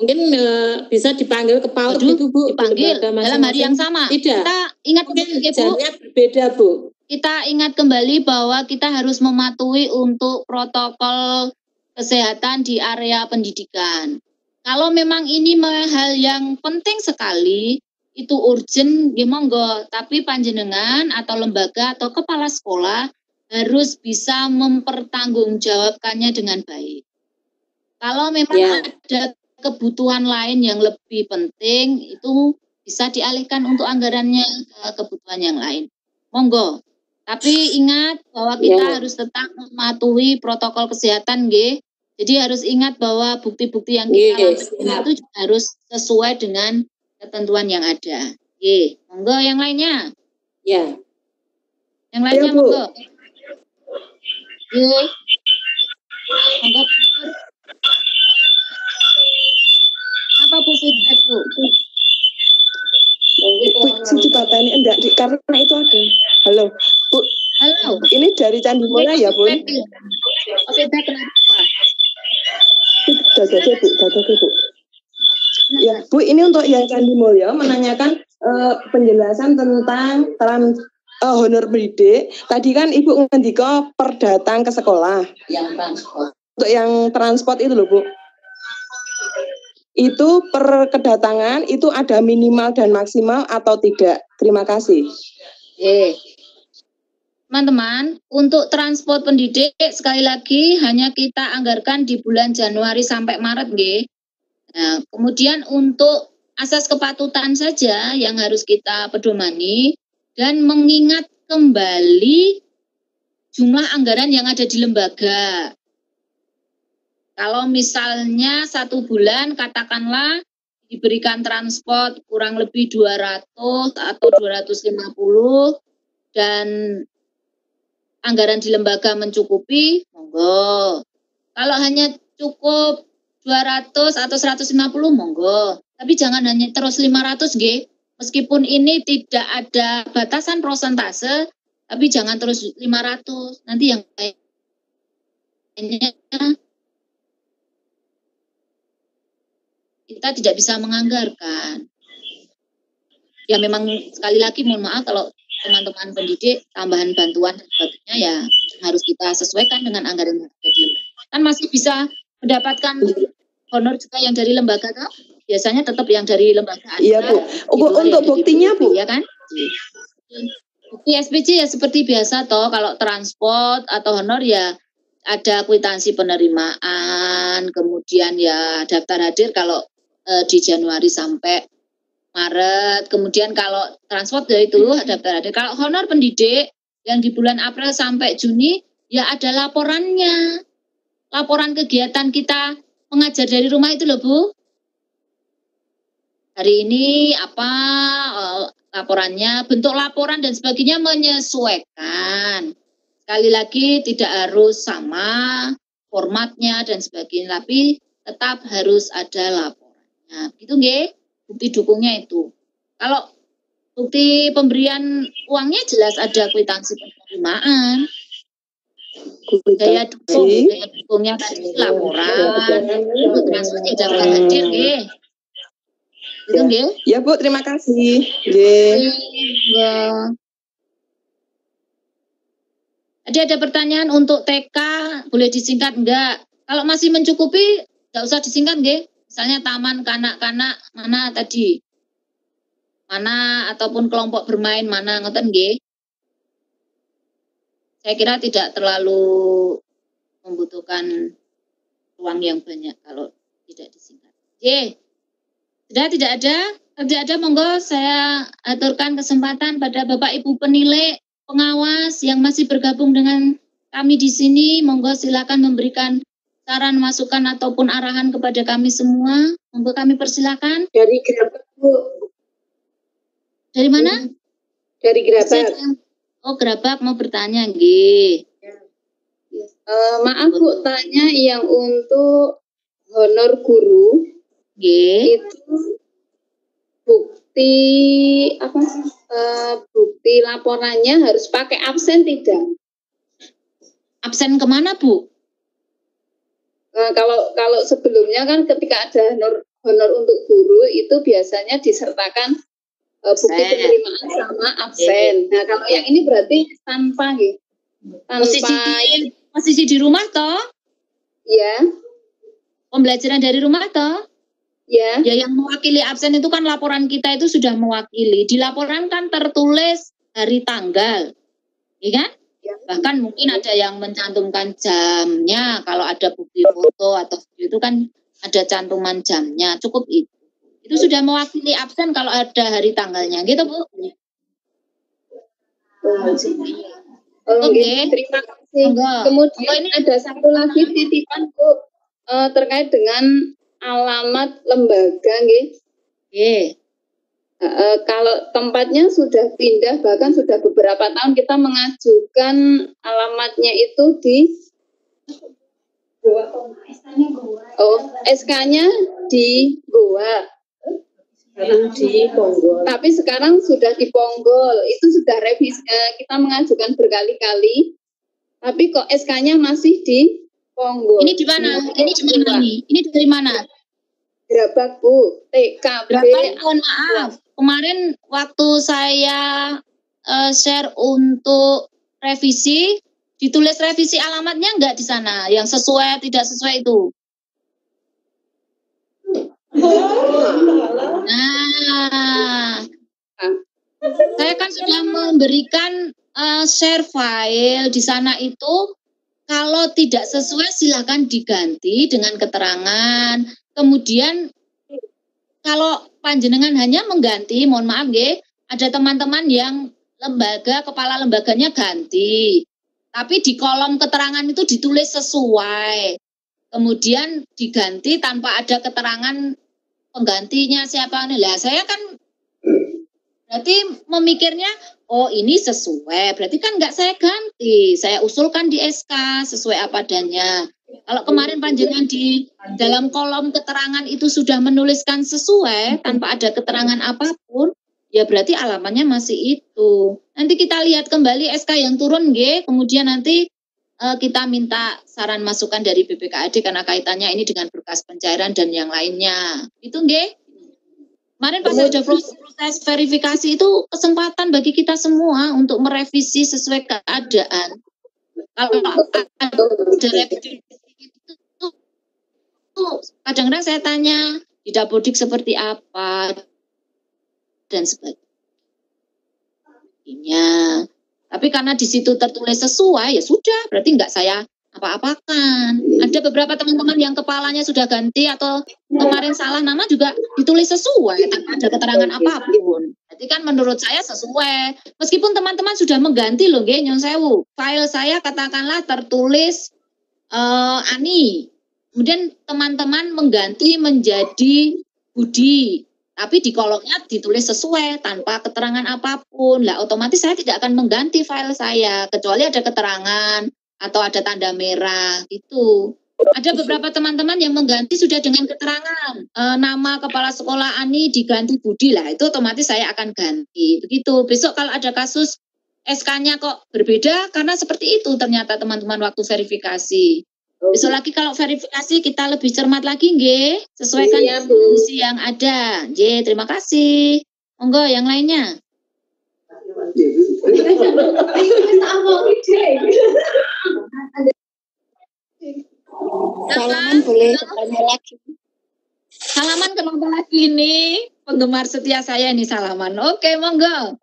Mungkin bisa dipanggil ke PAUD gitu Bu. Dipanggil dalam hari yang sama. Tidak. Kita ingat Mungkin Bu. jamnya berbeda Bu. Kita ingat kembali bahwa kita harus mematuhi untuk protokol kesehatan di area pendidikan. Kalau memang ini hal yang penting sekali, itu urgent, ya monggo. Tapi panjenengan atau lembaga atau kepala sekolah harus bisa mempertanggungjawabkannya dengan baik. Kalau memang ada kebutuhan lain yang lebih penting, itu bisa dialihkan untuk anggarannya ke kebutuhan yang lain. Monggo. Tapi ingat bahwa kita harus tetap mematuhi protokol kesehatan, nggih. Jadi harus ingat bahwa bukti-bukti yang kita lakukan itu juga harus sesuai dengan ketentuan yang ada. Nggih. Monggo yang lainnya. Ya. Yang lainnya Bu. monggo. Nggih. Monggo. Apa Bu feedback Bu? Cepatan ini enggak karena itu ada. Halo, Bu. Halo. Ini dari Candi Mulya ya, Bu? Feedback kenapa? Dadah Bu, Bu. Ya, Bu, ini untuk yang Candi Mulya menanyakan penjelasan tentang honor pendidik. Tadi kan Ibu ngendika per datang ke sekolah. Yang transport. Untuk yang transport itu loh, Bu. Itu per kedatangan itu ada minimal dan maksimal atau tidak? Terima kasih. Teman-teman, untuk transport pendidik sekali lagi hanya kita anggarkan di bulan Januari sampai Maret, nggih. Nah, kemudian untuk asas kepatutan saja yang harus kita pedomani dan mengingat kembali jumlah anggaran yang ada di lembaga. Kalau misalnya 1 bulan katakanlah diberikan transport kurang lebih 200 atau 250 dan anggaran di lembaga mencukupi, monggo. Kalau hanya cukup 200 atau 150, monggo. Tapi jangan hanya terus 500, nggih. Meskipun ini tidak ada batasan prosentase, tapi jangan terus 500. Nanti yang lainnya kita tidak bisa menganggarkan. Ya memang sekali lagi mohon maaf kalau teman-teman pendidik tambahan bantuan dan sebagainya ya harus kita sesuaikan dengan anggaran yang ada di lembaga. Kan masih bisa mendapatkan honor juga yang dari lembaga kan? Biasanya tetap yang dari lembaga ada. Iya Bu. Untuk buktinya Bu. Ya kan? Bukti SPJ ya seperti biasa toh, kalau transport atau honor ya ada kwitansi penerimaan, kemudian ya daftar hadir kalau di Januari sampai Maret, kemudian kalau transport ya itu daftar hadir. Kalau honor pendidik yang di bulan April sampai Juni, ya ada laporannya. Laporan kegiatan kita mengajar dari rumah itu loh Bu. Hari ini apa laporannya, bentuk laporan dan sebagainya menyesuaikan. Sekali lagi tidak harus sama formatnya dan sebagainya, tapi tetap harus ada laporannya. Gitu nggih? Bukti dukungnya itu. Kalau bukti pemberian uangnya jelas ada kwitansi penerimaan. Daya dukungnya tadi laporan. Untuk transfer tidak boleh hadir nggih. Gitu nggih? Ya Bu, terima kasih. Nggih. Ya. Ada pertanyaan untuk TK, boleh disingkat enggak? Kalau masih mencukupi, enggak usah disingkat nggih. Misalnya taman kanak-kanak mana tadi? Mana ataupun kelompok bermain mana ngoten nggih. Saya kira tidak terlalu membutuhkan ruang yang banyak kalau tidak disingkat. Oke. Sudah tidak ada, monggo saya aturkan kesempatan pada Bapak Ibu penilai pengawas yang masih bergabung dengan kami di sini. Monggo silakan memberikan saran, masukan ataupun arahan kepada kami semua. Monggo kami persilakan. Dari Gerabak, Bu. Dari mana? Dari Gerabak. Oh, Gerabak mau bertanya, nggih. Maaf Bu, tanya yang untuk honor guru. Nggih. Itu bukti apa? Bukti laporannya harus pakai absen tidak? Absen kemana Bu? Kalau sebelumnya kan ketika ada honor untuk guru itu biasanya disertakan bukti penerimaan sama absen. Nah kalau yang ini berarti tanpa gitu. Posisi di rumah toh? Ya. Pembelajaran dari rumah toh? Ya. Ya yang mewakili absen itu kan laporan kita itu sudah mewakili. Di laporan kan tertulis hari tanggal. Iya kan? Ya. Bahkan mungkin ada yang mencantumkan jamnya. Kalau ada bukti foto atau video itu kan ada cantuman jamnya. Cukup itu. Itu sudah mewakili absen kalau ada hari tanggalnya. Gitu Bu. Oke. Terima kasih. Kemudian ini ada satu lagi titipan Bu terkait dengan alamat lembaga nggih. Kalau tempatnya sudah pindah, bahkan sudah beberapa tahun kita mengajukan alamatnya itu di Goa. SK-nya di Goa. Di Ponggol. Tapi sekarang sudah di Ponggol. Itu sudah revisi, kita mengajukan berkali-kali. Tapi kok SK-nya masih di Ponggol. Ini di mana? Ini di mana nih? Ini dari mana? Gerabak Bu, TKB. Gerabak, mohon maaf. Kemarin waktu saya share untuk revisi, ditulis revisi alamatnya enggak di sana, yang sesuai tidak sesuai itu. Nah, saya kan sudah memberikan share file di sana itu. Kalau tidak sesuai silakan diganti dengan keterangan. Kemudian kalau panjenengan hanya mengganti, mohon maaf nggih, ada teman-teman yang kepala lembaganya ganti. Tapi di kolom keterangan itu ditulis sesuai. Kemudian diganti tanpa ada keterangan penggantinya siapa nih. Lah saya kan berarti memikirnya, oh ini sesuai, berarti kan enggak saya ganti, saya usulkan di SK sesuai apa adanya. Kalau kemarin panjenengan di dalam kolom keterangan itu sudah menuliskan sesuai tanpa ada keterangan apapun, ya berarti alamatnya masih itu. Nanti kita lihat kembali SK yang turun nggih, kemudian nanti kita minta saran masukan dari BPKAD karena kaitannya ini dengan berkas pencairan dan yang lainnya. Itu nggih. Kemarin pas ada proses verifikasi itu kesempatan bagi kita semua untuk merevisi sesuai keadaan. Kalau ada revisi itu kadang-kadang saya tanya di Dapodik seperti apa dan sebagainya. Tapi karena di situ tertulis sesuai, ya sudah, berarti enggak saya apa-apakan. Ada beberapa teman-teman yang kepalanya sudah ganti atau kemarin salah nama juga ditulis sesuai tanpa ada keterangan apapun. Jadi kan menurut saya sesuai. Meskipun teman-teman sudah mengganti loh nggih nyun sewu. File saya katakanlah tertulis Ani. Kemudian teman-teman mengganti menjadi Budi. Tapi di kolomnya ditulis sesuai tanpa keterangan apapun. Lah otomatis saya tidak akan mengganti file saya kecuali ada keterangan atau ada tanda merah gitu. Ada beberapa teman-teman yang mengganti sudah dengan keterangan nama kepala sekolah Ani diganti Budi, lah itu otomatis saya akan ganti. Begitu. Besok kalau ada kasus SK-nya kok berbeda karena seperti itu ternyata teman-teman waktu verifikasi. Besok lagi kalau verifikasi kita lebih cermat lagi nggih, sesuaikan kondisi yang ada. Nggih, terima kasih. Monggo yang lainnya. Salaman boleh bertanya lagi. Salaman kenapa lagi ini? Penggemar setia saya ini Salaman. Oke, monggo.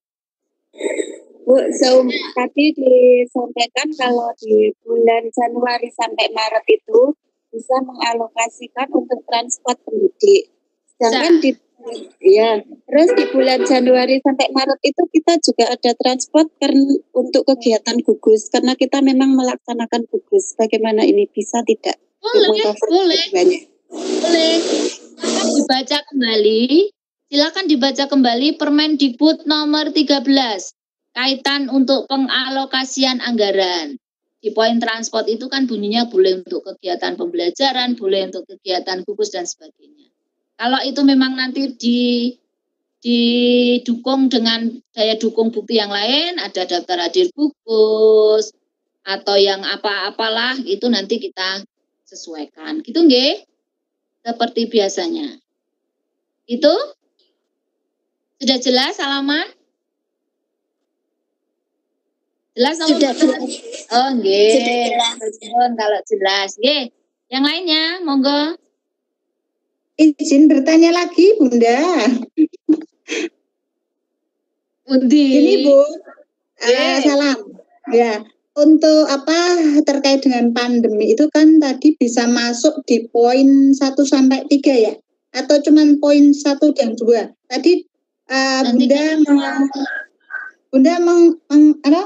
Bu, tadi disampaikan kalau di bulan Januari sampai Maret itu bisa mengalokasikan untuk transport pendidik. Sedangkan terus di bulan Januari sampai Maret itu kita juga ada transport untuk kegiatan gugus karena kita memang melaksanakan gugus. Bagaimana ini bisa tidak? Boleh. Silakan dibaca kembali Permendikbud nomor 13 kaitan untuk pengalokasian anggaran. Di poin transport itu kan bunyinya boleh untuk kegiatan pembelajaran, boleh untuk kegiatan gugus dan sebagainya. Kalau itu memang nanti didukung dengan daya dukung bukti yang lain, ada daftar hadir gugus atau yang apa-apalah itu nanti kita sesuaikan. Gitu nggih? Seperti biasanya. Itu sudah jelas Salaman? Jelas sudah jelas. Oh nggih. Kalau jelas nggih. Yang lainnya monggo. Izin bertanya lagi, Bunda. Undi. Ini Bu, salam. Ya, untuk terkait dengan pandemi itu kan tadi bisa masuk di poin 1 sampai 3 ya? Atau cuman poin 1 dan 2? Tadi Bunda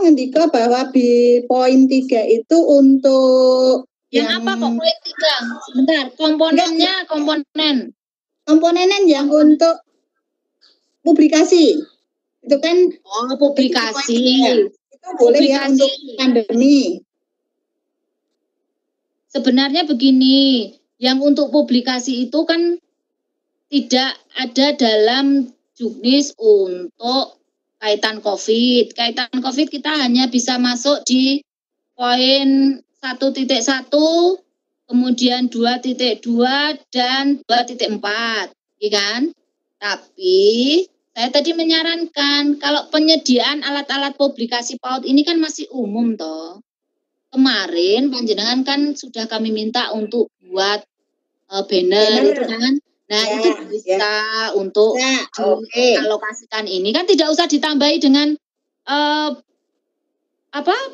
ngendika bahwa di poin 3 itu untuk yang apa kok poin 3? Sebentar, komponennya yang untuk publikasi. Itu kan publikasi. Itu boleh ya untuk pandemi. Sebenarnya begini, yang untuk publikasi itu kan tidak ada dalam juknis untuk kaitan COVID. Kaitan COVID kita hanya bisa masuk di poin 1.1, kemudian 2.2 dan 2.4, ya kan? Tapi saya tadi menyarankan kalau penyediaan alat-alat publikasi PAUD ini kan masih umum toh. Kemarin panjenengan kan sudah kami minta untuk buat banner itu kan. Nah, itu bisa untuk dialokasikan ini kan tidak usah ditambahi dengan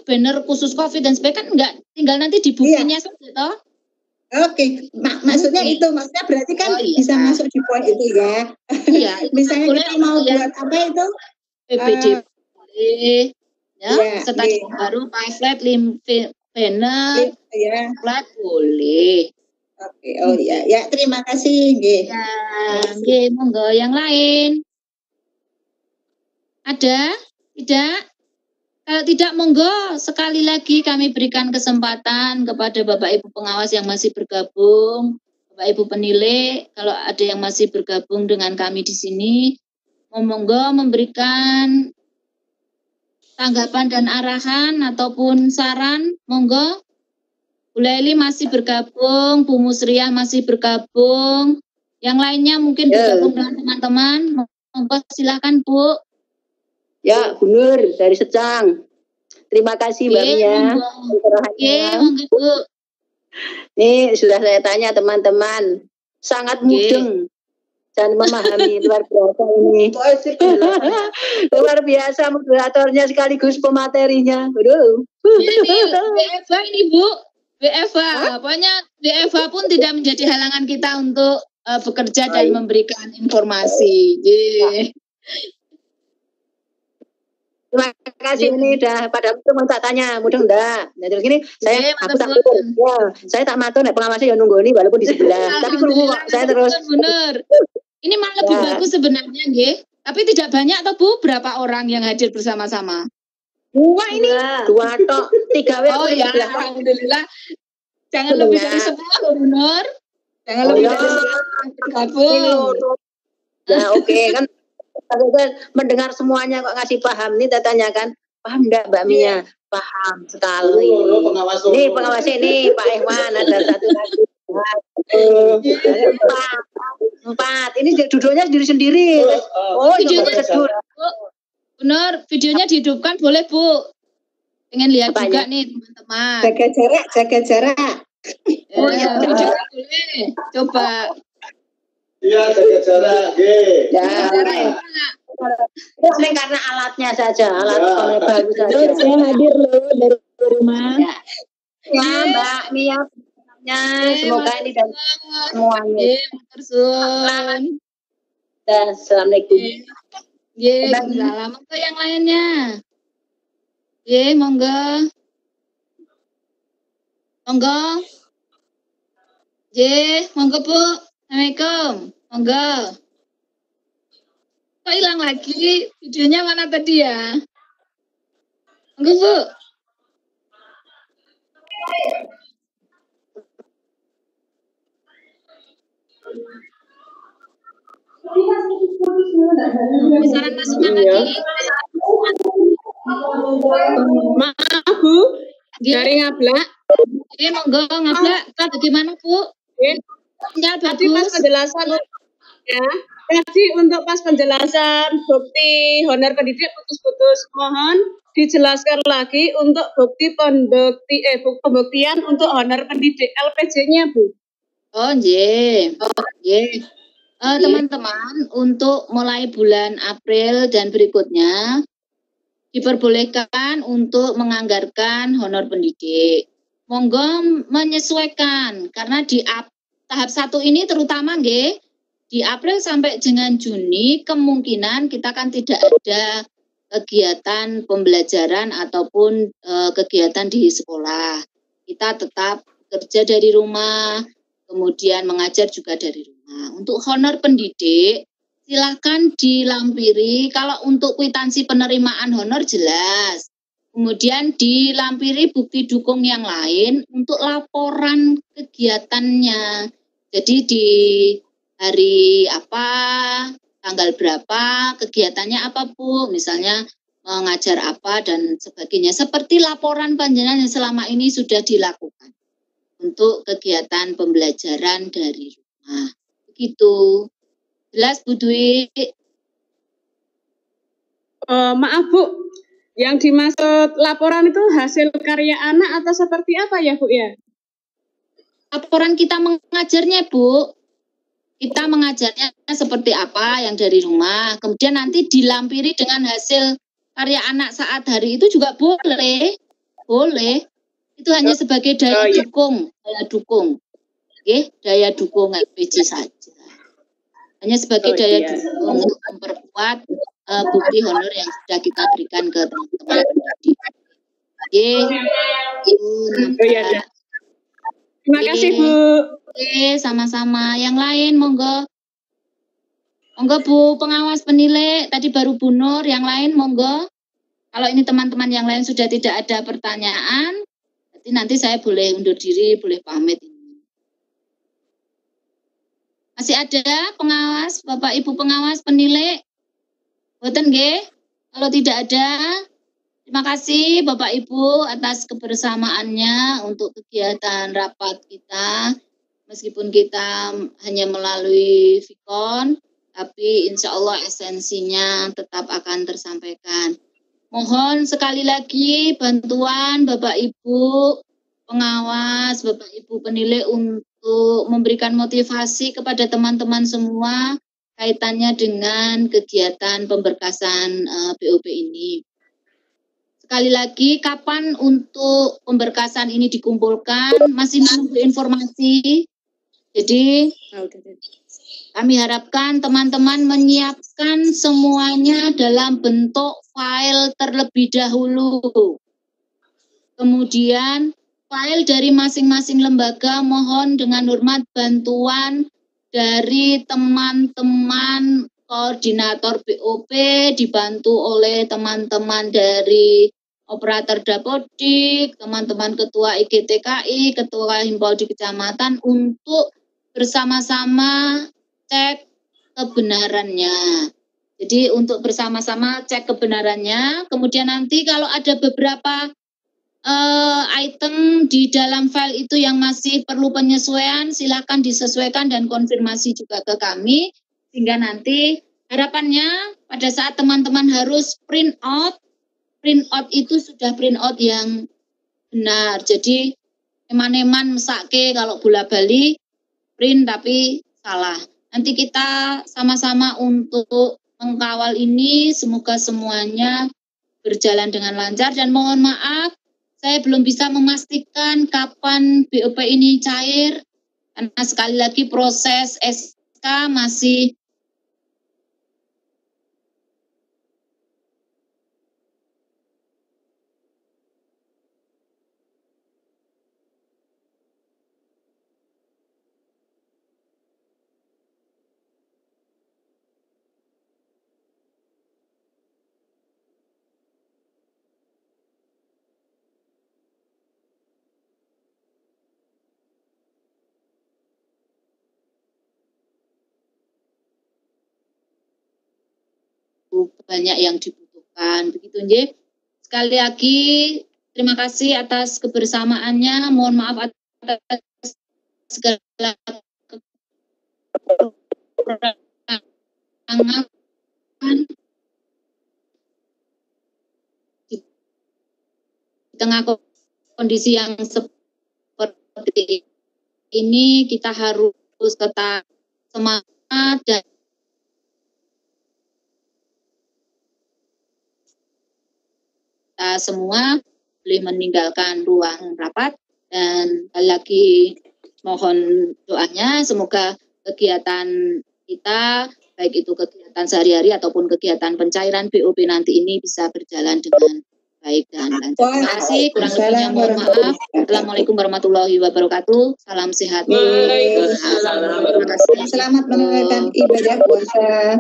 banner khusus COVID dan sebagainya kan enggak, tinggal nanti di bukunya saja toh. Oke, maksudnya itu, maksudnya berarti kan bisa masuk di poin itu ya. Iya, misalnya kita mau buat apa itu? PPD boleh, stasiun baru, pamflet, banner, pamflet boleh. Oke, ya terima kasih. Ya, monggo yang lain. Ada? Tidak? Kalau tidak, monggo sekali lagi kami berikan kesempatan kepada Bapak Ibu pengawas yang masih bergabung, Bapak Ibu penilai, kalau ada yang masih bergabung dengan kami di sini, monggo memberikan tanggapan dan arahan ataupun saran, monggo. Bu Leli masih bergabung, Bu Musriah masih bergabung, yang lainnya mungkin bergabung dengan teman-teman, monggo silakan Bu. Ya, Bu Nur dari Secang. Terima kasih Mbak Mia. Monggo Bu. Ini sudah saya tanya teman-teman, sangat mudeng dan memahami, luar biasa ini. Luar biasa moderatornya sekaligus pematerinya. Aduh. Ini Bu. WFH, pokoknya WFH pun tidak menjadi halangan kita untuk bekerja dan memberikan informasi. Jadi, Terima kasih ini udah pada mau tak tanya, mudah enggak. Nah terus ini saya aku tak ya, saya tak matur nek pengawasnya ya nunggu ini walaupun di sebelah. Tapi krungu kok saya terus. Bener. Ini malah lebih bagus sebenarnya, nggih. Tapi tidak banyak atau Bu, berapa orang yang hadir bersama-sama? Dua ini, dua tok, 3 W. Oh ya, alhamdulillah. Jangan lebih dari 10, benar. Jangan lebih dari 10. Gabung. Ya oke kan. Mendengar semuanya kok ngasih paham nih tanya kan paham enggak Mbak Mia paham sekali nih pengawas ini Pak Ehwan ada satu lagi empat ini duduknya sendiri videonya benar videonya dihidupkan boleh Bu pengen lihat juga nih teman-teman jaga jarak ya, videonya boleh coba. Iya, jaga jarak. Ini karena alatnya saja, alat bagus saja. Saya hadir loh dari rumah. Ya, Mbak Mia, semoga ini dan semuanya. Assalamualaikum. Salam ke yang lainnya. Monggo. Monggo Bu. Assalamualaikum, monggo. Kok hilang lagi? Videonya mana tadi ya? Monggo Bu. Misalnya masukan lagi. Maaf Bu, dari Ngablak. Monggo Ngablak. Bagaimana Bu? Sinyal Tadi pas bagus. penjelasan ya. Tadi untuk pas penjelasan bukti honor pendidik putus-putus. Mohon dijelaskan lagi untuk pembuktian untuk honor pendidik LPJ-nya Bu. Oh, nggih. Teman-teman, untuk mulai bulan April dan berikutnya diperbolehkan untuk menganggarkan honor pendidik. Monggo menyesuaikan karena di tahap 1 ini terutama nggih di April sampai dengan Juni kemungkinan kita kan tidak ada kegiatan pembelajaran ataupun kegiatan di sekolah. Kita tetap kerja dari rumah, kemudian mengajar juga dari rumah. Untuk honor pendidik silakan dilampiri. Kalau untuk kwitansi penerimaan honor jelas. Kemudian dilampiri bukti dukung yang lain untuk laporan kegiatannya. Jadi di hari apa, tanggal berapa, kegiatannya apa Bu, misalnya mengajar apa dan sebagainya. Seperti laporan panjenengan yang selama ini sudah dilakukan untuk kegiatan pembelajaran dari rumah. Begitu. Jelas Bu Dwi? Maaf Bu, yang dimaksud laporan itu hasil karya anak atau seperti apa ya Bu ya? Laporan kita mengajarnya Bu, kita mengajarnya seperti apa yang dari rumah, kemudian nanti dilampiri dengan hasil karya anak saat hari itu juga boleh, itu hanya sebagai daya dukung, daya dukung LPJ saja, hanya sebagai daya dukung untuk memperkuat bukti honor yang sudah kita berikan ke teman-teman pendidik. Terima kasih Bu. Sama-sama. Yang lain monggo. Monggo Bu pengawas penilai, tadi baru Bu Nur, yang lain monggo. Kalau ini teman-teman yang lain sudah tidak ada pertanyaan, berarti nanti saya boleh undur diri, boleh pamit. Masih ada pengawas, Bapak Ibu pengawas penilai? Boten nggih? Kalau tidak ada, terima kasih Bapak Ibu atas kebersamaannya untuk kegiatan rapat kita. Meskipun kita hanya melalui Vicon, tapi insya Allah esensinya tetap akan tersampaikan. Mohon sekali lagi bantuan Bapak Ibu pengawas, Bapak Ibu penilai untuk memberikan motivasi kepada teman-teman semua kaitannya dengan kegiatan pemberkasan BOP ini. sekali lagi, kapan untuk pemberkasan ini dikumpulkan? Masih menunggu informasi. Jadi, kami harapkan teman-teman menyiapkan semuanya dalam bentuk file terlebih dahulu. Kemudian, file dari masing-masing lembaga mohon dengan hormat bantuan dari teman-teman koordinator BOP, dibantu oleh teman-teman dari operator Dapodik, teman-teman ketua IGTKI, ketua Himpol di kecamatan untuk bersama-sama cek kebenarannya. Jadi untuk bersama-sama cek kebenarannya, kemudian nanti kalau ada beberapa item di dalam file itu yang masih perlu penyesuaian, silakan disesuaikan dan konfirmasi juga ke kami, sehingga nanti harapannya pada saat teman-teman harus print out itu sudah print out yang benar. Jadi eman-eman mesake kalau bola bali print tapi salah. Nanti kita sama-sama untuk mengkawal ini, semoga semuanya berjalan dengan lancar dan mohon maaf saya belum bisa memastikan kapan BOP ini cair, karena sekali lagi proses SK masih banyak yang dibutuhkan. Begitu nggih. Sekali lagi terima kasih atas kebersamaannya. Mohon maaf atas segala kekurangan di tengah kondisi yang seperti ini. Kita harus tetap semangat dan kita semua boleh meninggalkan ruang rapat, dan lagi mohon doanya semoga kegiatan kita, baik itu kegiatan sehari-hari ataupun kegiatan pencairan BOP nanti ini bisa berjalan dengan baik dan lancar. Terima kasih, kurang lebihnya mohon maaf. Assalamualaikum warahmatullahi wabarakatuh. Salam sehat. Selamat menunaikan ibadah puasa.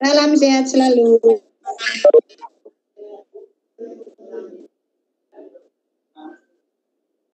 Salam sehat selalu.